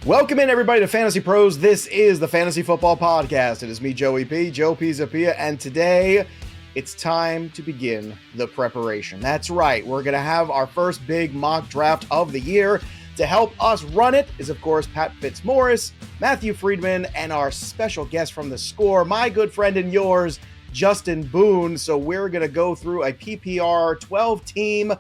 Welcome in, everybody, to Fantasy Pros. This is the Fantasy Football Podcast. It is me, Joey P, Joe Pisapia, and today it's time to begin the preparation. That's right. We're going to have our first big mock draft of the year. To help us run it is, of course, Pat Fitzmaurice, Matthew Freedman, and our special guest from theScore, my good friend and yours, Justin Boone. So we're going to go through a PPR 12-team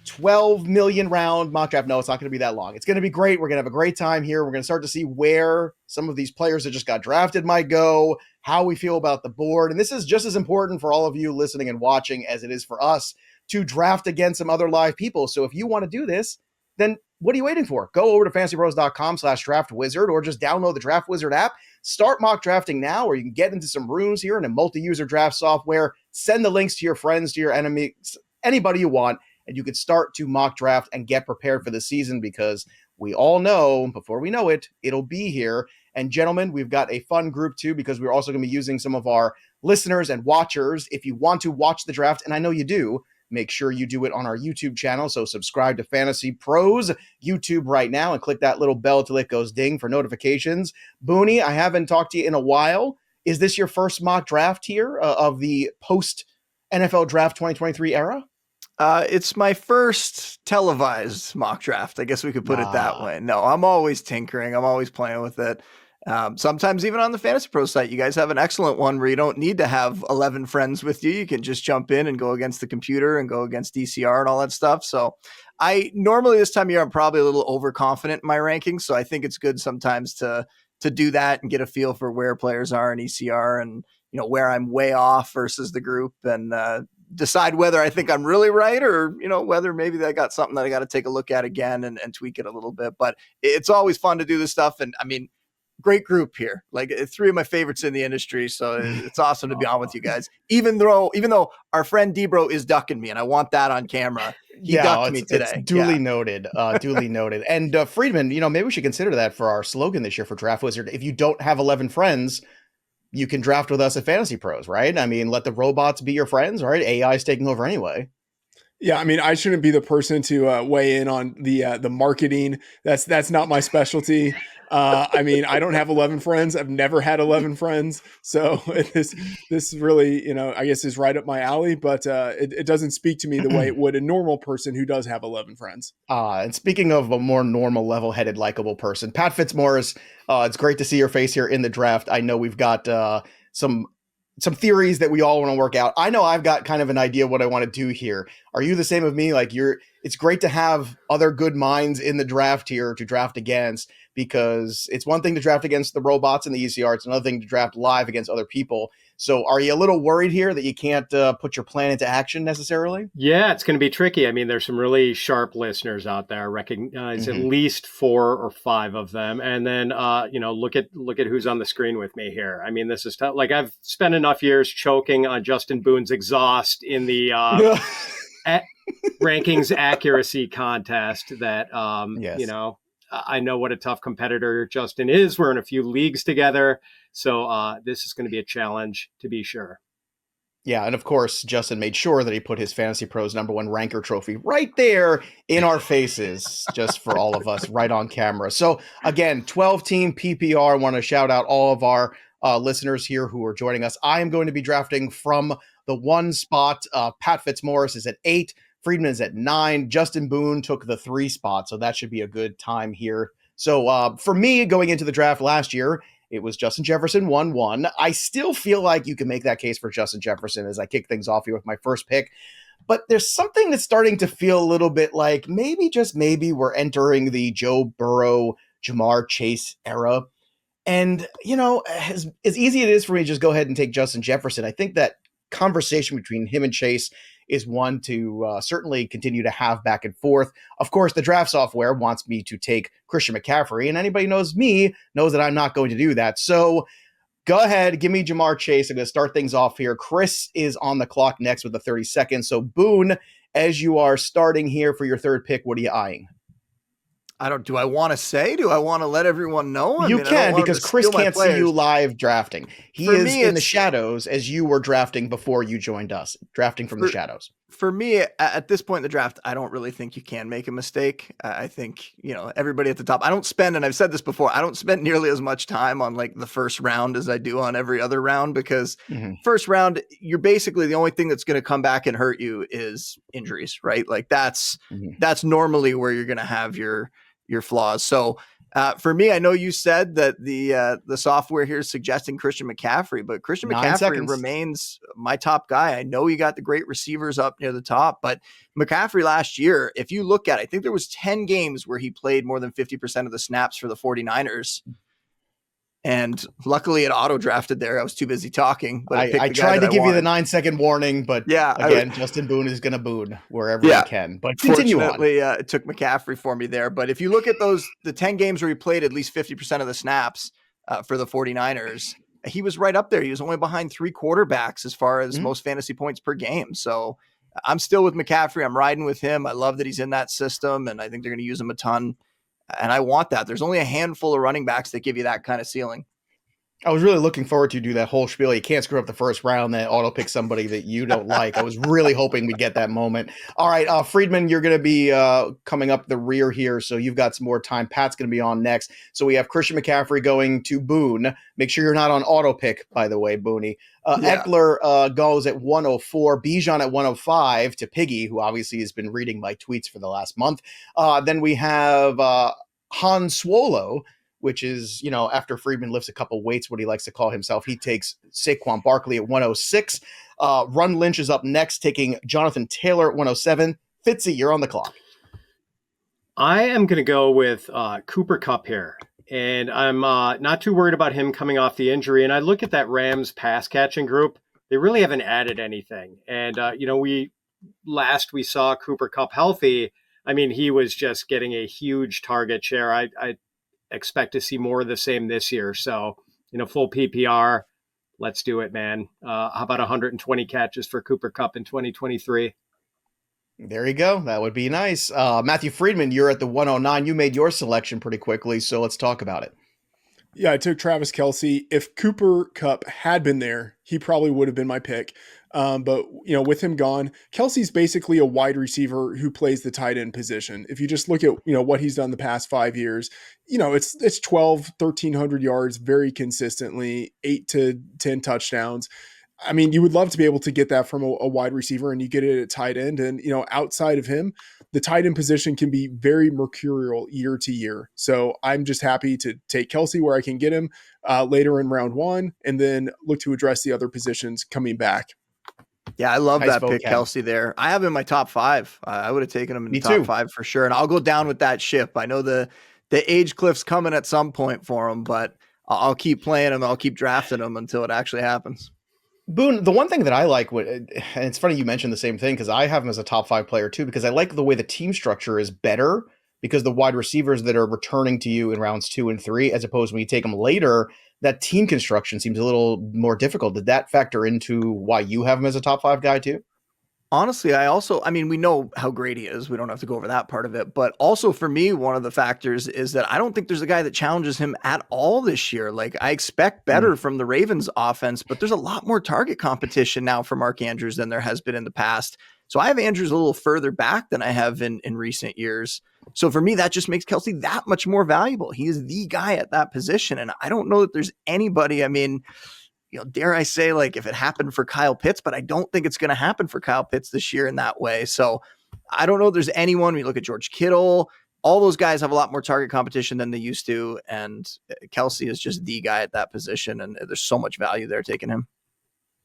12 million round mock draft. No, it's not going to be that long. It's going to be great. We're going to have a great time here. We're going to start to see where some of these players that just got drafted might go, how we feel about the board. And this is just as important for all of you listening and watching as it is for us to draft against some other live people. So if you want to do this, then what are you waiting for? Go over to fantasypros.com/draftwizard or just download the Draft Wizard app. Start mock drafting now, or you can get into some rooms here in a multi-user draft software. Send the links to your friends, to your enemies, anybody you want, and you could start to mock draft and get prepared for the season, because we all know, before we know it, it'll be here. And gentlemen, we've got a fun group too, because we're also going to be using some of our listeners and watchers. If you want to watch the draft, and I know you do, make sure you do it on our YouTube channel. So subscribe to Fantasy Pros YouTube right now and click that little bell till it goes ding for notifications. Booney, I haven't talked to you in a while. Is this your first mock draft here of the post NFL Draft 2023 era? It's my first televised mock draft. I guess we could put it that way. No, I'm always tinkering. I'm always playing with it. Sometimes even on the Fantasy Pro site, you guys have an excellent one where you don't need to have 11 friends with you. You can just jump in and go against the computer and go against DCR and all that stuff. So I normally this time of year, I'm probably a little overconfident in my rankings. So I think it's good sometimes to do that and get a feel for where players are in ECR and, you know, where I'm way off versus the group, and decide whether I think I'm really right, or, you know, whether maybe I got something that I got to take a look at again and tweak it a little bit. But it's always fun to do this stuff. And I mean, great group here, like three of my favorites in the industry. So it's awesome to be on with you guys, even though our friend Debro is ducking me, and I want that on camera. He ducked me today. It's duly noted. Duly noted. And Friedman, you know, maybe we should consider that for our slogan this year for Draft Wizard. If you don't have 11 friends, you can draft with us at Fantasy Pros, right? I mean, let the robots be your friends, right? AI is taking over anyway. Yeah, I mean, I shouldn't be the person to weigh in on the marketing. That's not my specialty. I mean, I don't have 11 friends. I've never had 11 friends. So this really, you know, I guess is right up my alley, but it doesn't speak to me the way it would a normal person who does have 11 friends. And speaking of a more normal, level-headed, likable person, Pat Fitzmaurice, it's great to see your face here in the draft. I know we've got some theories that we all want to work out. I know I've got kind of an idea what I want to do here. Are you the same with me? Like, it's great to have other good minds in the draft here to draft against, because it's one thing to draft against the robots in the ECR. It's another thing to draft live against other people. So are you a little worried here that you can't put your plan into action necessarily? Yeah, it's going to be tricky. I mean, there's some really sharp listeners out there. Recognize at least 4 or 5 of them. And then, you know, look at who's on the screen with me here. I mean, this is tough. Like, I've spent enough years choking on Justin Boone's exhaust in the rankings accuracy contest that, Yes. You know, I know what a tough competitor Justin is. We're in a few leagues together. So this is going to be a challenge, to be sure. Yeah, and of course, Justin made sure that he put his Fantasy Pros #1 ranker trophy right there in our faces, just for all of us, right on camera. So again, 12-team PPR. I want to shout out all of our listeners here who are joining us. I am going to be drafting from the 1 spot. Pat Fitzmaurice is at 8. Freedman is at 9. Justin Boone took the 3 spot, so that should be a good time here. So for me, going into the draft last year, it was Justin Jefferson 1-1. I still feel like you can make that case for Justin Jefferson as I kick things off here with my first pick. But there's something that's starting to feel a little bit like maybe, just maybe, we're entering the Joe Burrow, Jamar Chase era. And, you know, as easy it is for me to just go ahead and take Justin Jefferson, I think that conversation between him and Chase is one to certainly continue to have back and forth. Of course, the draft software wants me to take Christian McCaffrey, and anybody knows me knows that I'm not going to do that. So go ahead, give me Jamar Chase. I'm going to start things off here. Chris is on the clock next with the 30 seconds. So Boone, as you are starting here for your third pick, what are you eyeing? Do I want to say? Do I want to let everyone know? You I don't can, want him because to Chris steal my can't see you players. live drafting. He For is me, in the it's shadows as you were drafting before you joined us, drafting from the shadows. For me, at this point in the draft, I don't really think you can make a mistake. I think, everybody at the top, I don't spend, and I've said this before, I don't spend nearly as much time on like the first round as I do on every other round, because first round, you're basically the only thing that's going to come back and hurt you is injuries, right? Like that's normally where you're going to have your flaws. So for me, I know you said that the software here is suggesting Christian McCaffrey, but Christian 9 McCaffrey seconds. remains my top guy. I know you got the great receivers up near the top, but McCaffrey last year, if you look at it, I think there was 10 games where he played more than 50% of the snaps for the 49ers. And luckily it auto drafted there. I was too busy talking, but I tried to give you the 9-second warning, but again, Justin Boone is going to boon wherever he can. But continue on. Fortunately, it took McCaffrey for me there. But if you look at the 10 games where he played at least 50% of the snaps for the 49ers, he was right up there. He was only behind 3 quarterbacks as far as most fantasy points per game. So I'm still with McCaffrey. I'm riding with him. I love that he's in that system, and I think they're going to use him a ton. And I want that. There's only a handful of running backs that give you that kind of ceiling. I was really looking forward to do that whole spiel. You can't screw up the first round, then auto pick somebody that you don't like. I was really hoping we'd get that moment. All right, Freedman, you're going to be coming up the rear here, so you've got some more time. Pat's going to be on next. So we have Christian McCaffrey going to Boone. Make sure you're not on auto pick, by the way, Booney. Eckler goes at 104, Bijan at 105 to Piggy, who obviously has been reading my tweets for the last month. Then we have Han Swolo, which is, after Freedman lifts a couple weights, what he likes to call himself. He takes Saquon Barkley at 106. Run Lynch is up next, taking Jonathan Taylor at 107. Fitzy, you're on the clock. I am going to go with Cooper Kupp here. And I'm not too worried about him coming off the injury. And I look at that Rams pass catching group. They really haven't added anything. And, we saw Cooper Kupp healthy. I mean, he was just getting a huge target share. I expect to see more of the same this year. So, full PPR, let's do it, man. How about 120 catches for Cooper Kupp in 2023? There you go. That would be nice. Matthew Freedman, you're at the 109. You made your selection pretty quickly, so let's talk about it. Yeah, I took Travis Kelce. If Cooper Kupp had been there, he probably would have been my pick. But, with him gone, Kelce's basically a wide receiver who plays the tight end position. If you just look at, what he's done the past 5 years, it's 1,300 yards very consistently, 8 to 10 touchdowns. I mean, you would love to be able to get that from a wide receiver, and you get it at tight end. And, outside of him, the tight end position can be very mercurial year to year. So I'm just happy to take Kelce where I can get him later in round 1, and then look to address the other positions coming back. Yeah, I love that pick, Kelce there. I have him in my top 5. I would have taken him in the top 5 for sure. And I'll go down with that ship. I know the age cliff's coming at some point for him, but I'll keep playing him. I'll keep drafting him until it actually happens. Boone, the one thing that I like, and it's funny you mentioned the same thing, because I have him as a top 5 player too, because I like the way the team structure is better, because the wide receivers that are returning to you in rounds 2 and 3, as opposed to when you take them later, that team construction seems a little more difficult. Did that factor into why you have him as a top 5 guy too? Honestly, we know how great he is. We don't have to go over that part of it. But also for me, one of the factors is that I don't think there's a guy that challenges him at all this year. Like, I expect better from the Ravens offense, but there's a lot more target competition now for Mark Andrews than there has been in the past. So I have Andrews a little further back than I have in recent years. So for me, that just makes Kelce that much more valuable. He is the guy at that position. And I don't know that there's anybody, dare I say, like, if it happened for Kyle Pitts, but I don't think it's going to happen for Kyle Pitts this year in that way. So I don't know if there's anyone. When you look at George Kittle, all those guys have a lot more target competition than they used to. And Kelce is just the guy at that position. And there's so much value there taking him.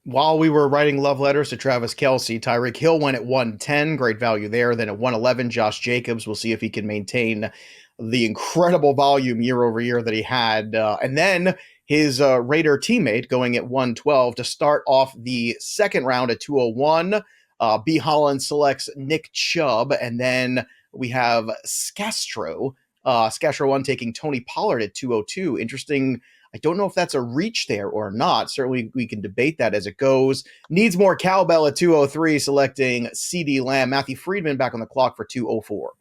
While we were writing love letters to Travis Kelce, Tyreek Hill went at 110. Great value there. Then at 111, Josh Jacobs. We'll see if he can maintain the incredible volume year over year that he had. And then his Raider teammate going at 112 to start off the second round at 201. B. Holland selects Nick Chubb. And then we have Scastro 1 taking Tony Pollard at 202. Interesting. I don't know if that's a reach there or not. Certainly we can debate that as it goes. Needs more cowbell at 203, selecting CD Lamb. Matthew Freedman back on the clock for 204.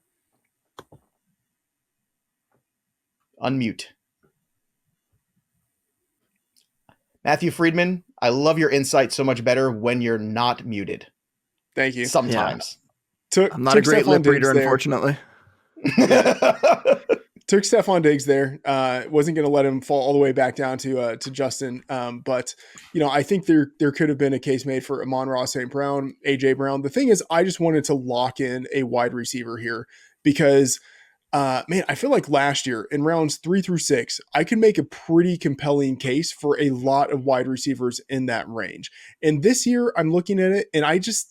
Unmute. Matthew Freedman, I love your insight so much better when you're not muted. Thank you. Sometimes. I'm not a great lip reader, unfortunately. Took Stephon Diggs there. Wasn't going to let him fall all the way back down to Justin. But, I think there could have been a case made for Amon-Ra St. Brown, A.J. Brown. The thing is, I just wanted to lock in a wide receiver here because, I feel like last year in rounds 3 through 6, I could make a pretty compelling case for a lot of wide receivers in that range. And this year I'm looking at it and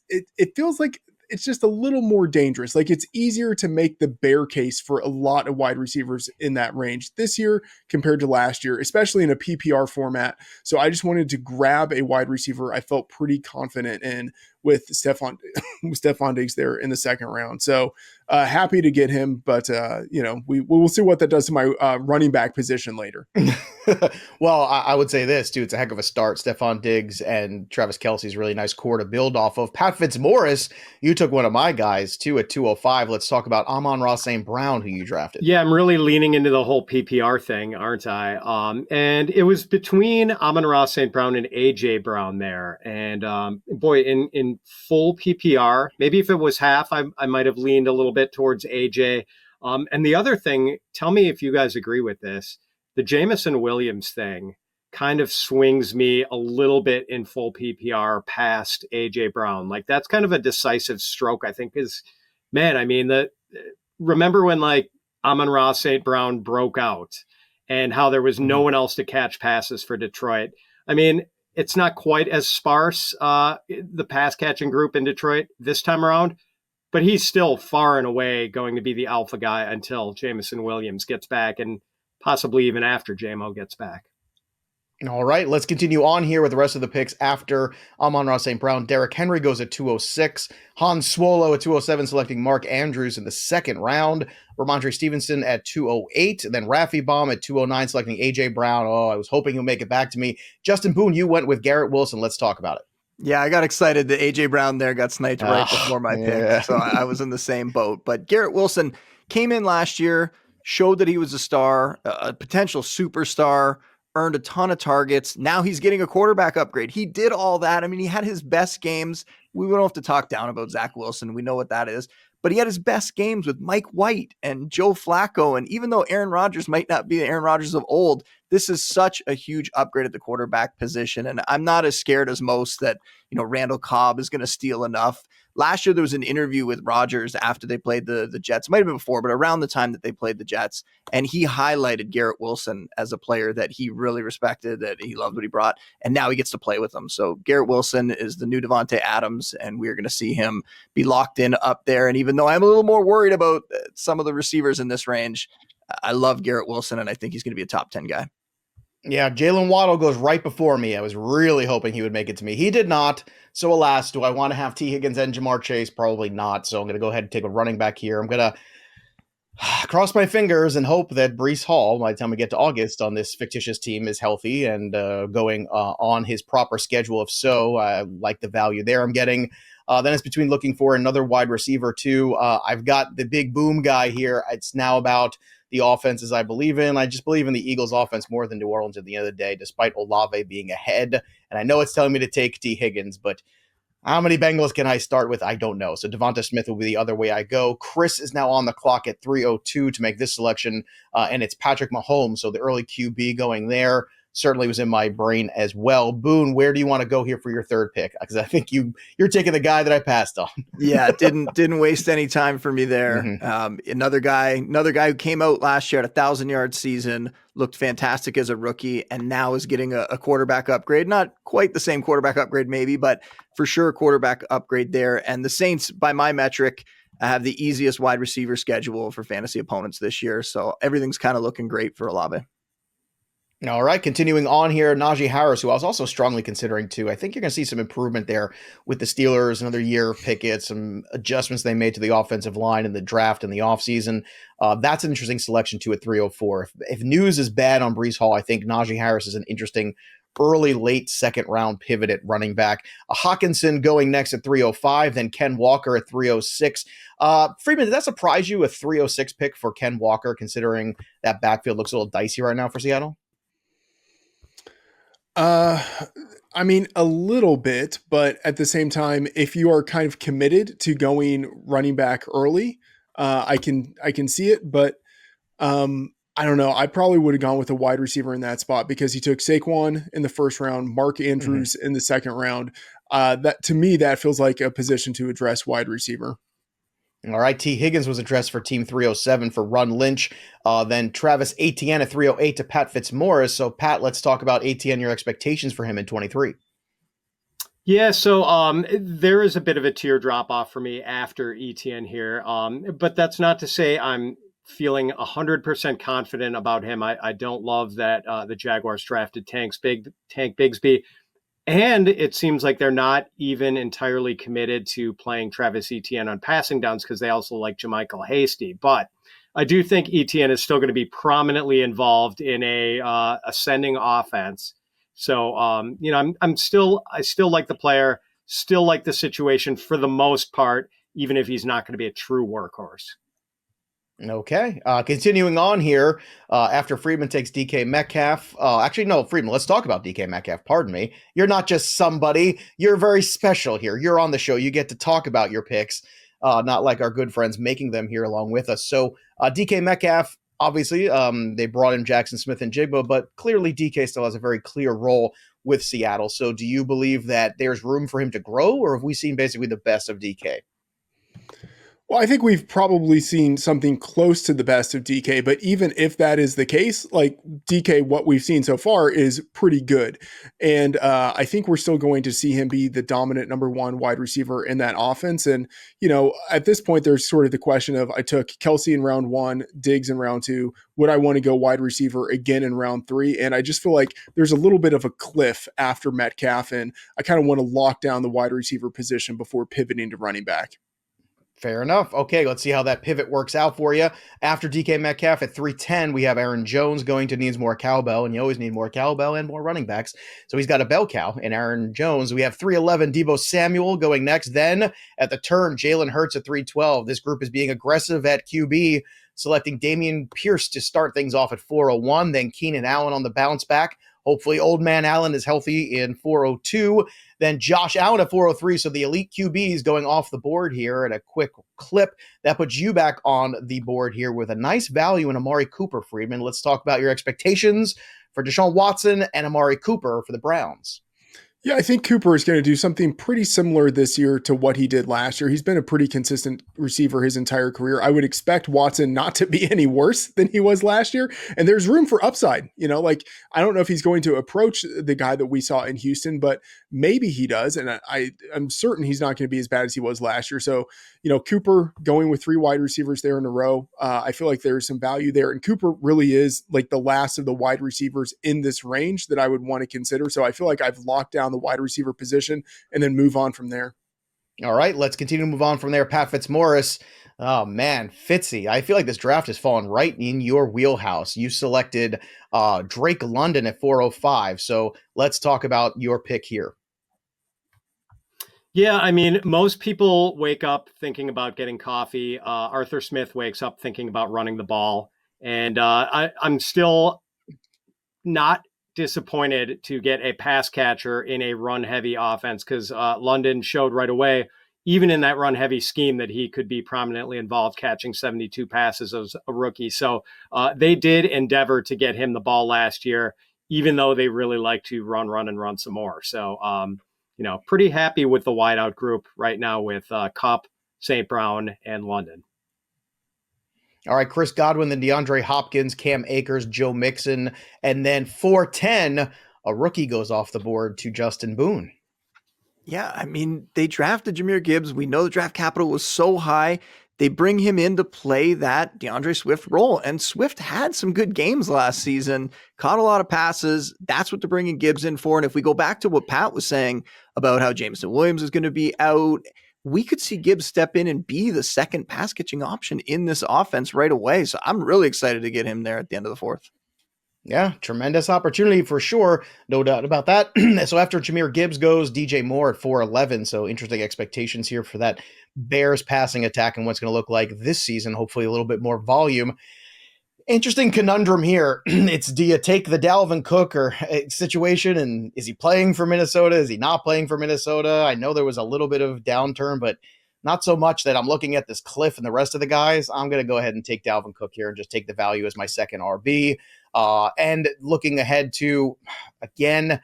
it feels like it's just a little more dangerous. Like it's easier to make the bear case for a lot of wide receivers in that range this year compared to last year, especially in a PPR format. So I just wanted to grab a wide receiver I felt pretty confident in with Stephon Diggs there in the second round. So happy to get him, but we will see what that does to my running back position later. Well, I would say this too. It's a heck of a start. Stephon Diggs and Travis Kelce's really nice core to build off of. Pat Fitzmaurice, you took one of my guys too at 205. Let's talk about Amon-Ra St. Brown, who you drafted. Yeah, I'm really leaning into the whole PPR thing, aren't I? And it was between Amon-Ra St. Brown and AJ Brown there. And boy, in full PPR, maybe if it was half, I might have leaned a little bit towards AJ. And the other thing, tell me if you guys agree with this. The Jameson Williams thing kind of swings me a little bit in full PPR past AJ Brown. Like that's kind of a decisive stroke, I think is, man, I mean, remember when like Amon-Ra St. Brown broke out and how there was no one else to catch passes for Detroit. I mean, it's not quite as sparse, the pass catching group in Detroit this time around, but he's still far and away going to be the alpha guy until Jameson Williams gets back and possibly even after JMO gets back. All right, let's continue on here with the rest of the picks after Amon-Ra St. Brown. Derrick Henry goes at 206. Hans Swolo at 207, selecting Mark Andrews in the second round. Ramondre Stevenson at 208. And then Rafi Baum at 209, selecting A.J. Brown. Oh, I was hoping he'll make it back to me. Justin Boone, you went with Garrett Wilson. Let's talk about it. Yeah, I got excited that A.J. Brown there got sniped right before my pick. So I was in the same boat. But Garrett Wilson came in last year, showed that he was a star, a potential superstar, earned a ton of targets. Now he's getting a quarterback upgrade. He did all that. I mean, he had his best games. We don't have to talk down about Zach Wilson. We know what that is. But he had his best games with Mike White and Joe Flacco. And even though Aaron Rodgers might not be the Aaron Rodgers of old, this is such a huge upgrade at the quarterback position. And I'm not as scared as most that, Randall Cobb is going to steal enough. Last year, there was an interview with Rodgers after they played the Jets. Might have been before, but around the time that they played the Jets. And he highlighted Garrett Wilson as a player that he really respected, that he loved what he brought. And now he gets to play with them. So Garrett Wilson is the new Devontae Adams, and we're going to see him be locked in up there. And even though I'm a little more worried about some of the receivers in this range, I love Garrett Wilson, and I think he's going to be a top 10 guy. Yeah, Jalen Waddle goes right before me. I was really hoping he would make it to me. He did not. So alas, do I want to have T. Higgins and Jamar Chase? Probably not. So I'm going to go ahead and take a running back here. I'm going to cross my fingers and hope that Breece Hall, by the time we get to August on this fictitious team, is healthy and going on his proper schedule. If so, I like the value there I'm getting. Then it's between looking for another wide receiver too. I've got the big boom guy here. It's now about the offenses I believe in. I just believe in the Eagles offense more than New Orleans at the end of the day, despite Olave being ahead. And I know it's telling me to take T. Higgins, but how many Bengals can I start with? I don't know. So Devonta Smith will be the other way I go. Chris is now on the clock at 3:02 to make this selection, and it's Patrick Mahomes. So the early QB going there certainly was in my brain as well. Boone, where do you want to go here for your third pick? Because I think you're taking the guy that I passed on. Yeah, didn't waste any time for me there. Mm-hmm. Another guy who came out last year at 1,000-yard season, looked fantastic as a rookie, and now is getting a quarterback upgrade. Not quite the same quarterback upgrade maybe, but for sure a quarterback upgrade there. And the Saints, by my metric, have the easiest wide receiver schedule for fantasy opponents this year. So everything's kind of looking great for Olave. All right, continuing on here, Najee Harris, who I was also strongly considering too. I think you're going to see some improvement there with the Steelers, another year of Pickett, some adjustments they made to the offensive line in the draft and the offseason. That's an interesting selection too at 304. If news is bad on Breece Hall, I think Najee Harris is an interesting early, late second round pivot at running back. Hawkinson going next at 305, then Ken Walker at 306. Freedman, did that surprise you, a 306 pick for Ken Walker, considering that backfield looks a little dicey right now for Seattle? I mean, a little bit, but at the same time, if you are kind of committed to going running back early, I can see it, but I don't know. I probably would have gone with a wide receiver in that spot because he took Saquon in the first round, Mark Andrews in the second round. That to me, that feels like a position to address wide receiver. All right, T. Higgins was addressed for Team 307 for Run Lynch. Then Travis Etienne at 308 to Pat Fitzmaurice. So, Pat, let's talk about Etienne, your expectations for him in 23. Yeah, so there is a bit of a tear drop off for me after Etienne here, but that's not to say I'm feeling 100% confident about him. I don't love that the Jaguars drafted Tank Bigsby. And it seems like they're not even entirely committed to playing Travis Etienne on passing downs because they also like JaMychal Hasty. But I do think Etienne is still going to be prominently involved in a ascending offense. So, I still like the player, still like the situation for the most part, even if he's not going to be a true workhorse. Okay. Continuing on here, after Freedman takes DK Metcalf. Actually, no, Freedman, let's talk about DK Metcalf. Pardon me. You're not just somebody. You're very special here. You're on the show. You get to talk about your picks, not like our good friends making them here along with us. So DK Metcalf, obviously, they brought in Jackson Smith and Jigba, but clearly DK still has a very clear role with Seattle. So do you believe that there's room for him to grow, or have we seen basically the best of DK? Well, I think we've probably seen something close to the best of DK, but even if that is the case, like DK, what we've seen so far is pretty good. And I think we're still going to see him be the dominant number one wide receiver in that offense. And, at this point, there's sort of the question of I took Kelsey in round 1, Diggs in round 2. Would I want to go wide receiver again in round 3? And I just feel like there's a little bit of a cliff after Metcalf, and I kind of want to lock down the wide receiver position before pivoting to running back. Fair enough. Okay, let's see how that pivot works out for you. After DK Metcalf at 310, we have Aaron Jones going to needs more cowbell, and you always need more cowbell and more running backs. So he's got a bell cow in Aaron Jones. We have 311, Deebo Samuel going next. Then at the turn, Jalen Hurts at 312. This group is being aggressive at QB, selecting Dameon Pierce to start things off at 401, then Keenan Allen on the bounce back. Hopefully, old man Allen is healthy in 402. Then Josh Allen at 403. So the elite QBs going off the board here at a quick clip. That puts you back on the board here with a nice value in Amari Cooper, Freedman. Let's talk about your expectations for Deshaun Watson and Amari Cooper for the Browns. Yeah, I think Cooper is going to do something pretty similar this year to what he did last year. He's been a pretty consistent receiver his entire career. I would expect Watson not to be any worse than he was last year. And there's room for upside. I don't know if he's going to approach the guy that we saw in Houston, but maybe he does. And I'm certain he's not going to be as bad as he was last year. So, Cooper going with 3 wide receivers there in a row. I feel like there's some value there. And Cooper really is like the last of the wide receivers in this range that I would want to consider. So I feel like I've locked down the wide receiver position and then move on from there. All right, let's continue to move on from there. Pat Fitzmaurice. Oh man, Fitzy. I feel like this draft has fallen right in your wheelhouse. You selected Drake London at 405. So let's talk about your pick here. Yeah, I mean, most people wake up thinking about getting coffee. Arthur Smith wakes up thinking about running the ball. And I'm still not disappointed to get a pass catcher in a run-heavy offense because London showed right away, even in that run-heavy scheme, that he could be prominently involved catching 72 passes as a rookie. So they did endeavor to get him the ball last year, even though they really like to run some more. So, pretty happy with the wideout group right now with Kupp, St. Brown, and London. All right, Chris Godwin, then DeAndre Hopkins, Cam Akers, Joe Mixon, and then 410, a rookie goes off the board to Justin Boone. Yeah, I mean, they drafted Jahmyr Gibbs. We know the draft capital was so high. They bring him in to play that DeAndre Swift role. And Swift had some good games last season, caught a lot of passes. That's what they're bringing Gibbs in for. And if we go back to what Pat was saying about how Jameson Williams is going to be out, we could see Gibbs step in and be the second pass catching option in this offense right away. So I'm really excited to get him there at the end of the 4th. Yeah, tremendous opportunity for sure. No doubt about that. So after Jahmyr Gibbs goes, DJ Moore at 411. So interesting expectations here for that Bears passing attack and what's going to look like this season. Hopefully a little bit more volume. Interesting conundrum here. It's, do you take the Dalvin Cook or situation, and is he playing for Minnesota? Is he not playing for Minnesota? I know there was a little bit of downturn, but not so much that I'm looking at this cliff and the rest of the guys. I'm going to go ahead and take Dalvin Cook here and just take the value as my second RB. And looking ahead to, again,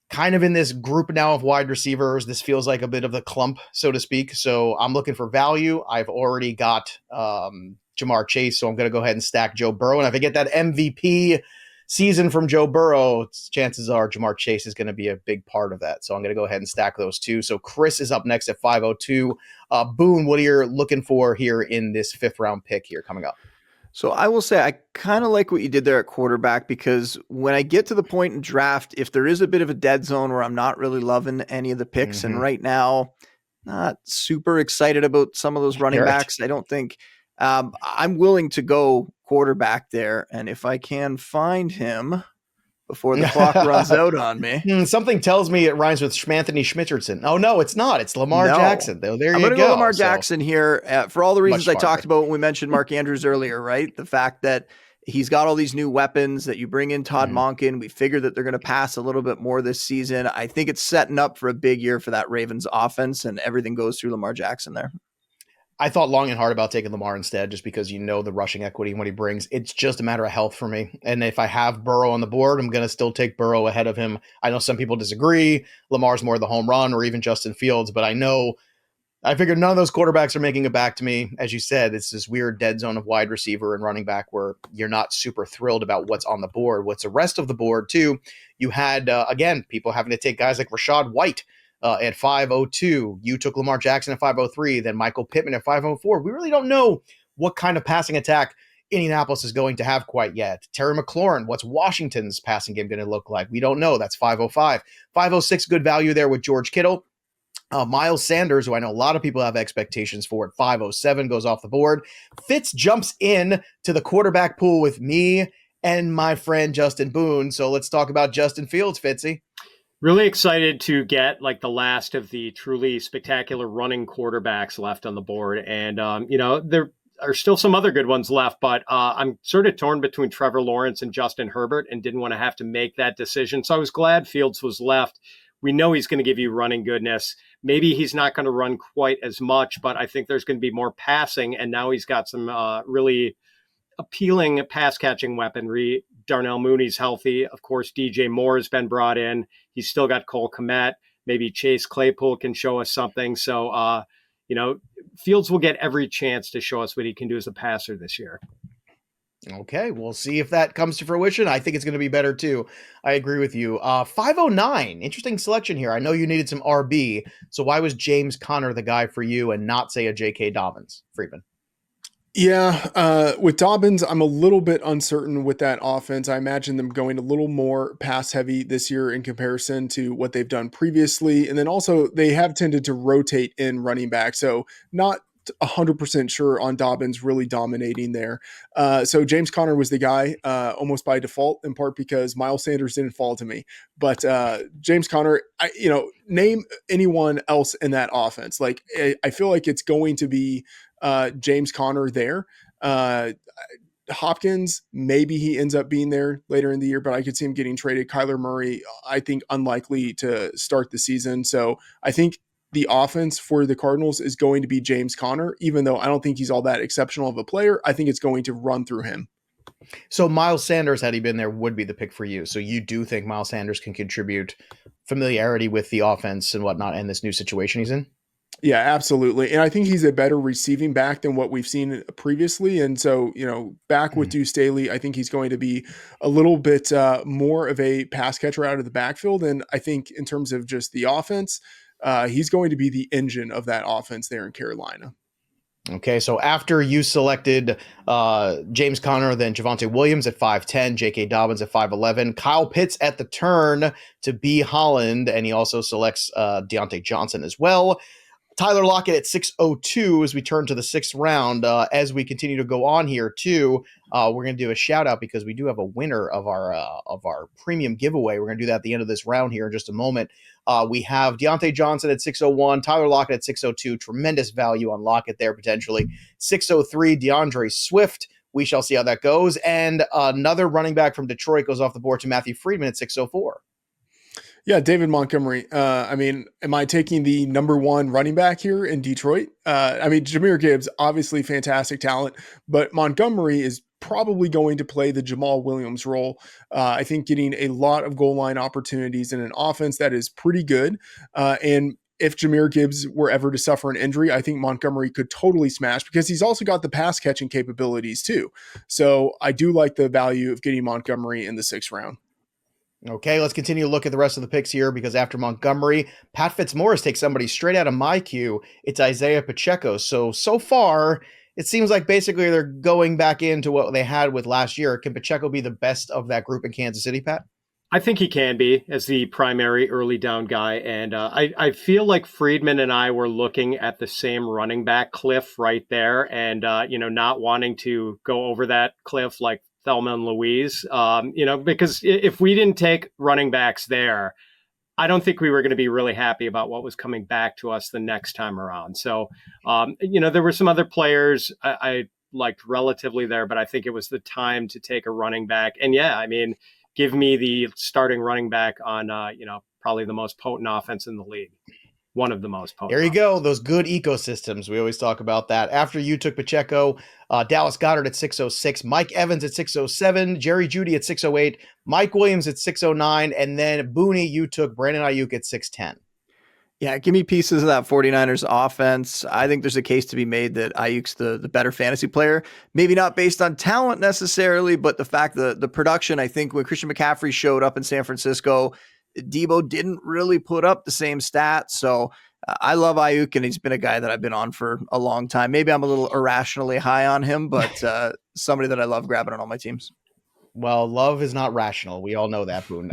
kind of in this group now of wide receivers, this feels like a bit of the clump, so to speak. So I'm looking for value. I've already got Jamar Chase, so I'm going to go ahead and stack Joe Burrow. And if I get that MVP season from Joe Burrow, chances are Jamar Chase is going to be a big part of that. So I'm going to go ahead and stack those two. So Chris is up next at 502. Boone, what are you looking for here in this 5th round pick here coming up? So I will say I kind of like what you did there at quarterback, because when I get to the point in draft, if there is a bit of a dead zone where I'm not really loving any of the picks, and right now, not super excited about some of those running backs, I don't think I'm willing to go quarterback there. And if I can find him before the clock runs out on me. Something tells me it rhymes with Schmanthony Schmitterson. Oh, no, it's not. It's Lamar Jackson. There you go. Go Lamar Jackson here for all the reasons I talked about when we mentioned Mark Andrews earlier, right? The fact that he's got all these new weapons, that you bring in Todd Monken. We figure that they're going to pass a little bit more this season. I think it's setting up for a big year for that Ravens offense, and everything goes through Lamar Jackson there. I thought long and hard about taking Lamar instead, just because the rushing equity and what he brings. It's just a matter of health for me. And if I have Burrow on the board, I'm going to still take Burrow ahead of him. I know some people disagree. Lamar's more the home run, or even Justin Fields, but I figured none of those quarterbacks are making it back to me. As you said, it's this weird dead zone of wide receiver and running back where you're not super thrilled about what's on the board. What's the rest of the board too? You had, again, people having to take guys like Rachaad White at 502. You took Lamar Jackson at 503, then Michael Pittman at 504. We really don't know what kind of passing attack Indianapolis is going to have quite yet. Terry McLaurin, what's Washington's passing game going to look like? We don't know. That's 505. 506, good value there with George Kittle. Miles Sanders, who I know a lot of people have expectations for at 507, goes off the board. Fitz jumps in to the quarterback pool with me and my friend Justin Boone. So let's talk about Justin Fields, Fitzy. Really excited to get like the last of the truly spectacular running quarterbacks left on the board. And, there are still some other good ones left, but I'm sort of torn between Trevor Lawrence and Justin Herbert and didn't want to have to make that decision. So I was glad Fields was left. We know he's going to give you running goodness. Maybe he's not going to run quite as much, but I think there's going to be more passing. And now he's got some really appealing pass catching weaponry. Darnell Mooney's healthy. Of course, DJ Moore has been brought in. He's still got Cole Kmet. Maybe Chase Claypool can show us something. So, Fields will get every chance to show us what he can do as a passer this year. Okay, we'll see if that comes to fruition. I think it's going to be better too. I agree with you. 509, interesting selection here. I know you needed some RB, so why was James Conner the guy for you and not, say, a J.K. Dobbins, Freedman? Yeah, with Dobbins, I'm a little bit uncertain with that offense. I imagine them going a little more pass heavy this year in comparison to what they've done previously. And then also they have tended to rotate in running back. So not 100% sure on Dobbins really dominating there. So James Conner was the guy almost by default, in part because Miles Sanders didn't fall to me. But James Conner, name anyone else in that offense. Like I feel like it's going to be James Conner there. Hopkins, maybe he ends up being there later in the year, but I could see him getting traded. Kyler Murray, I think unlikely to start the season. So I think the offense for the Cardinals is going to be James Conner, even though I don't think he's all that exceptional of a player. I think it's going to run through him. So Miles Sanders, had he been there, would be the pick for you. So you do think Miles Sanders can contribute familiarity with the offense and whatnot in this new situation he's in? Yeah, absolutely. And I think he's a better receiving back than what we've seen previously. And so, back with Deuce Staley, I think he's going to be a little bit more of a pass catcher out of the backfield. And I think in terms of just the offense, he's going to be the engine of that offense there in Carolina. Okay, so after you selected James Conner, then Javonte Williams at 5'10", J.K. Dobbins at 5'11", Kyle Pitts at the turn to B. Holland, and he also selects Deontay Johnson as well. Tyler Lockett at 602 as we turn to the 6th round. As we continue to go on here too, we're going to do a shout out because we do have a winner of our premium giveaway. We're going to do that at the end of this round here in just a moment. We have Deontay Johnson at 601, Tyler Lockett at 602. Tremendous value on Lockett there potentially. 603, DeAndre Swift. We shall see how that goes. And another running back from Detroit goes off the board to Matthew Freedman at 604. Yeah, David Montgomery. Am I taking the number one running back here in Detroit? Jahmyr Gibbs, obviously fantastic talent, but Montgomery is probably going to play the Jamal Williams role. I think getting a lot of goal line opportunities in an offense that is pretty good. And if Jahmyr Gibbs were ever to suffer an injury, I think Montgomery could totally smash because he's also got the pass catching capabilities too. So I do like the value of getting Montgomery in the 6th round. Okay, let's continue to look at the rest of the picks here because after Montgomery, Pat Fitzmaurice takes somebody straight out of my queue. It's Isaiah Pacheco. So far, it seems like basically they're going back into what they had with last year. Can Pacheco be the best of that group in Kansas City, Pat? I think he can be as the primary early down guy. And I feel like Freedman and I were looking at the same running back cliff right there and, not wanting to go over that cliff like Thelma and Louise, because if we didn't take running backs there, I don't think we were going to be really happy about what was coming back to us the next time around. So, there were some other players I liked relatively there, but I think it was the time to take a running back. And give me the starting running back on, probably the most potent offense in the league. One of the most potent. There you go. Those good ecosystems. We always talk about that. After you took Pacheco, Dallas Goedert at 606, Mike Evans at 607, Jerry Jeudy at 608, Mike Williams at 609, and then Booney, you took Brandon Ayuk at 610. Yeah, give me pieces of that 49ers offense. I think there's a case to be made that Ayuk's the better fantasy player. Maybe not based on talent necessarily, but the fact that the production, I think when Christian McCaffrey showed up in San Francisco, Debo didn't really put up the same stats. So I love Ayuk, and he's been a guy that I've been on for a long time. Maybe I'm a little irrationally high on him, but somebody that I love grabbing on all my teams. Well, love is not rational. We all know that, Boone.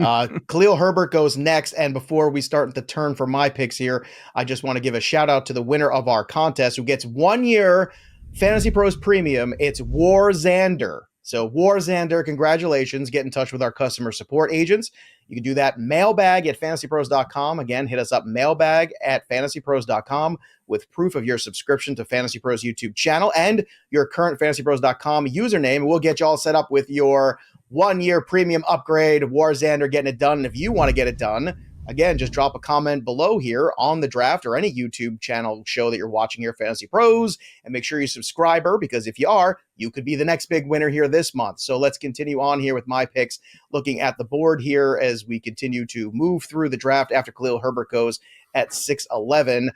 Khalil Herbert goes next. And before we start the turn for my picks here, I just want to give a shout out to the winner of our contest who gets 1 year Fantasy Pros Premium. It's War Xander. So War Xander, congratulations. Get in touch with our customer support agents. You can do that mailbag at fantasypros.com. Again, hit us up mailbag at fantasypros.com with proof of your subscription to Fantasy Pros YouTube channel and your current fantasypros.com username. We'll get you all set up with your 1 year premium upgrade. War Xander getting it done. And if you want to get it done, again, just drop a comment below here on the draft or any YouTube channel show that you're watching here, Fantasy Pros, and make sure you subscribe because if you are, you could be the next big winner here this month. So let's continue on here with my picks, looking at the board here as we continue to move through the draft after Khalil Herbert goes at 6'11".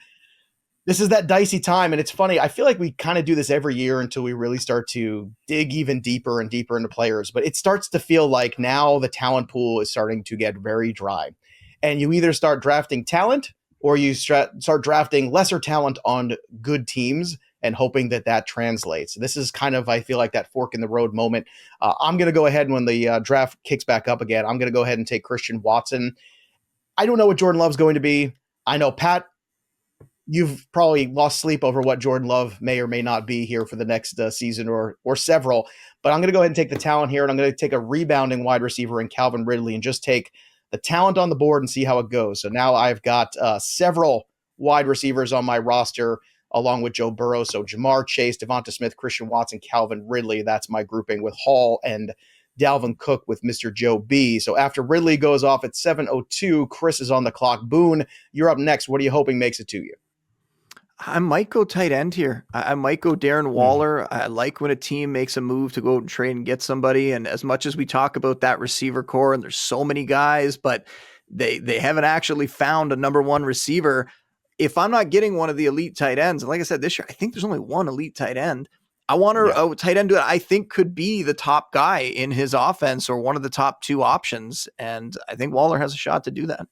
This is that dicey time, and it's funny. I feel like we kind of do this every year until we really start to dig even deeper and deeper into players, but it starts to feel like now the talent pool is starting to get very dry. And you either start drafting talent or you start drafting lesser talent on good teams and hoping that translates. This is kind of, I feel like, that fork in the road moment. I'm going to go ahead when the draft kicks back up again. I'm going to go ahead and take Christian Watson. I don't know what Jordan Love's going to be. I know, Pat, you've probably lost sleep over what Jordan Love may or may not be here for the next season or several. But I'm going to go ahead and take the talent here, and I'm going to take a rebounding wide receiver in Calvin Ridley and just take the talent on the board and see how it goes. So now I've got several wide receivers on my roster along with Joe Burrow. So Jamar Chase, Devonta Smith, Christian Watson, Calvin Ridley. That's my grouping with Hall and Dalvin Cook with Mr. Joe B. So after Ridley goes off at 7:02, Chris is on the clock. Boone, you're up next. What are you hoping makes it to you? I might go tight end here. I might go Darren Waller. I like when a team makes a move to go out and trade and get somebody. And as much as we talk about that receiver core, and there's so many guys, but they haven't actually found a number one receiver. If I'm not getting one of the elite tight ends, and like I said, this year, I think there's only one elite tight end. I want a tight end that I think could be the top guy in his offense or one of the top two options. And I think Waller has a shot to do that.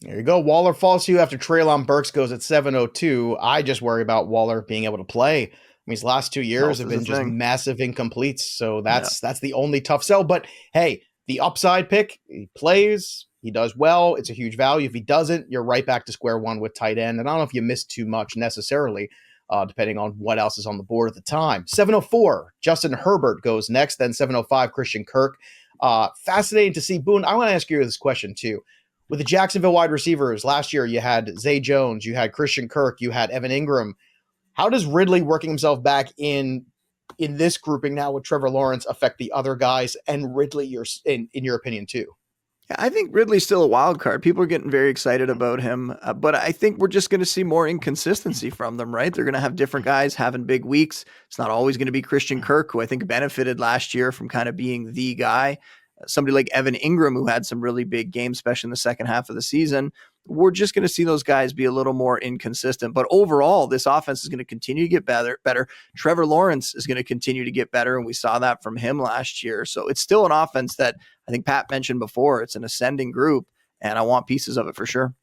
There you go. Waller falls to you after Treylon Burks goes at 7:02. I just worry about Waller being able to play. I mean, his last 2 years have been just massive incompletes. So that's the only tough sell. But hey, the upside pick. He plays, he does well. It's a huge value. If he doesn't, you're right back to square one with tight end. And I don't know if you missed too much necessarily, depending on what else is on the board at the time. 704, Justin Herbert goes next. Then 705, Christian Kirk. Fascinating to see. Boone, I want to ask you this question too. With the Jacksonville wide receivers, last year you had Zay Jones, you had Christian Kirk, you had Evan Ingram. How does Ridley working himself back in this grouping now with Trevor Lawrence affect the other guys and Ridley, in your opinion, too? Yeah, I think Ridley's still a wild card. People are getting very excited about him, but I think we're just going to see more inconsistency from them, right? They're going to have different guys having big weeks. It's not always going to be Christian Kirk, who I think benefited last year from kind of being the guy. Somebody like Evan Ingram, who had some really big games, especially in the second half of the season. We're just going to see those guys be a little more inconsistent. But overall, this offense is going to continue to get better. Trevor Lawrence is going to continue to get better, and we saw that from him last year. So it's still an offense that I think Pat mentioned before. It's an ascending group, and I want pieces of it for sure.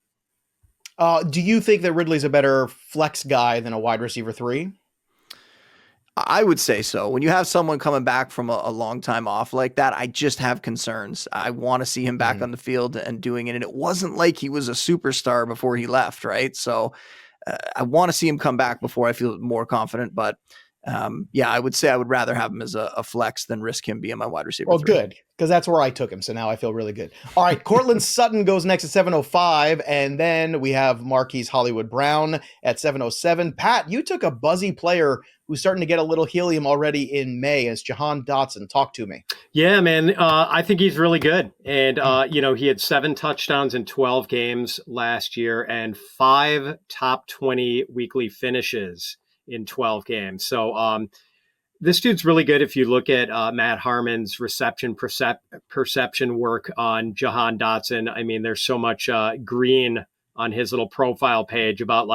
Do you think that Ridley's a better flex guy than a wide receiver 3? I would say so. When you have someone coming back from a long time off like that, I just have concerns. I want to see him back on the field and doing it. And it wasn't like he was a superstar before he left, right? So I want to see him come back before I feel more confident. But I would say I would rather have him as a flex than risk him being my wide receiver. Well, good, because that's where I took him. So now I feel really good. All right, Cortland Sutton goes next at 705. And then we have Marquise Hollywood Brown at 707. Pat, you took a buzzy player who's starting to get a little helium already in May. It's Jahan Dotson. Talk to me. Yeah, man. I think he's really good. And, he had 7 touchdowns in 12 games last year and 5 top 20 weekly finishes in 12 games. So this dude's really good. If you look at Matt Harmon's reception perception work on Jahan Dotson, I mean, there's so much green on his little profile page about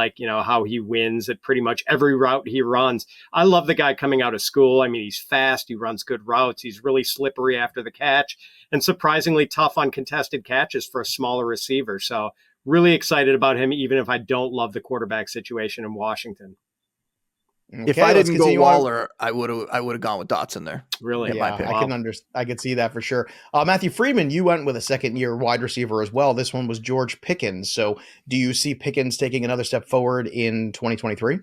how he wins at pretty much every route he runs. I love the guy coming out of school. I mean, he's fast. He runs good routes. He's really slippery after the catch and surprisingly tough on contested catches for a smaller receiver. So really excited about him, even if I don't love the quarterback situation in Washington. Okay, if I didn't go Waller, I would have gone with Dotson there. Really? Yeah, I could see that for sure. Matthew Freedman, you went with a second-year wide receiver as well. This one was George Pickens. So do you see Pickens taking another step forward in 2023?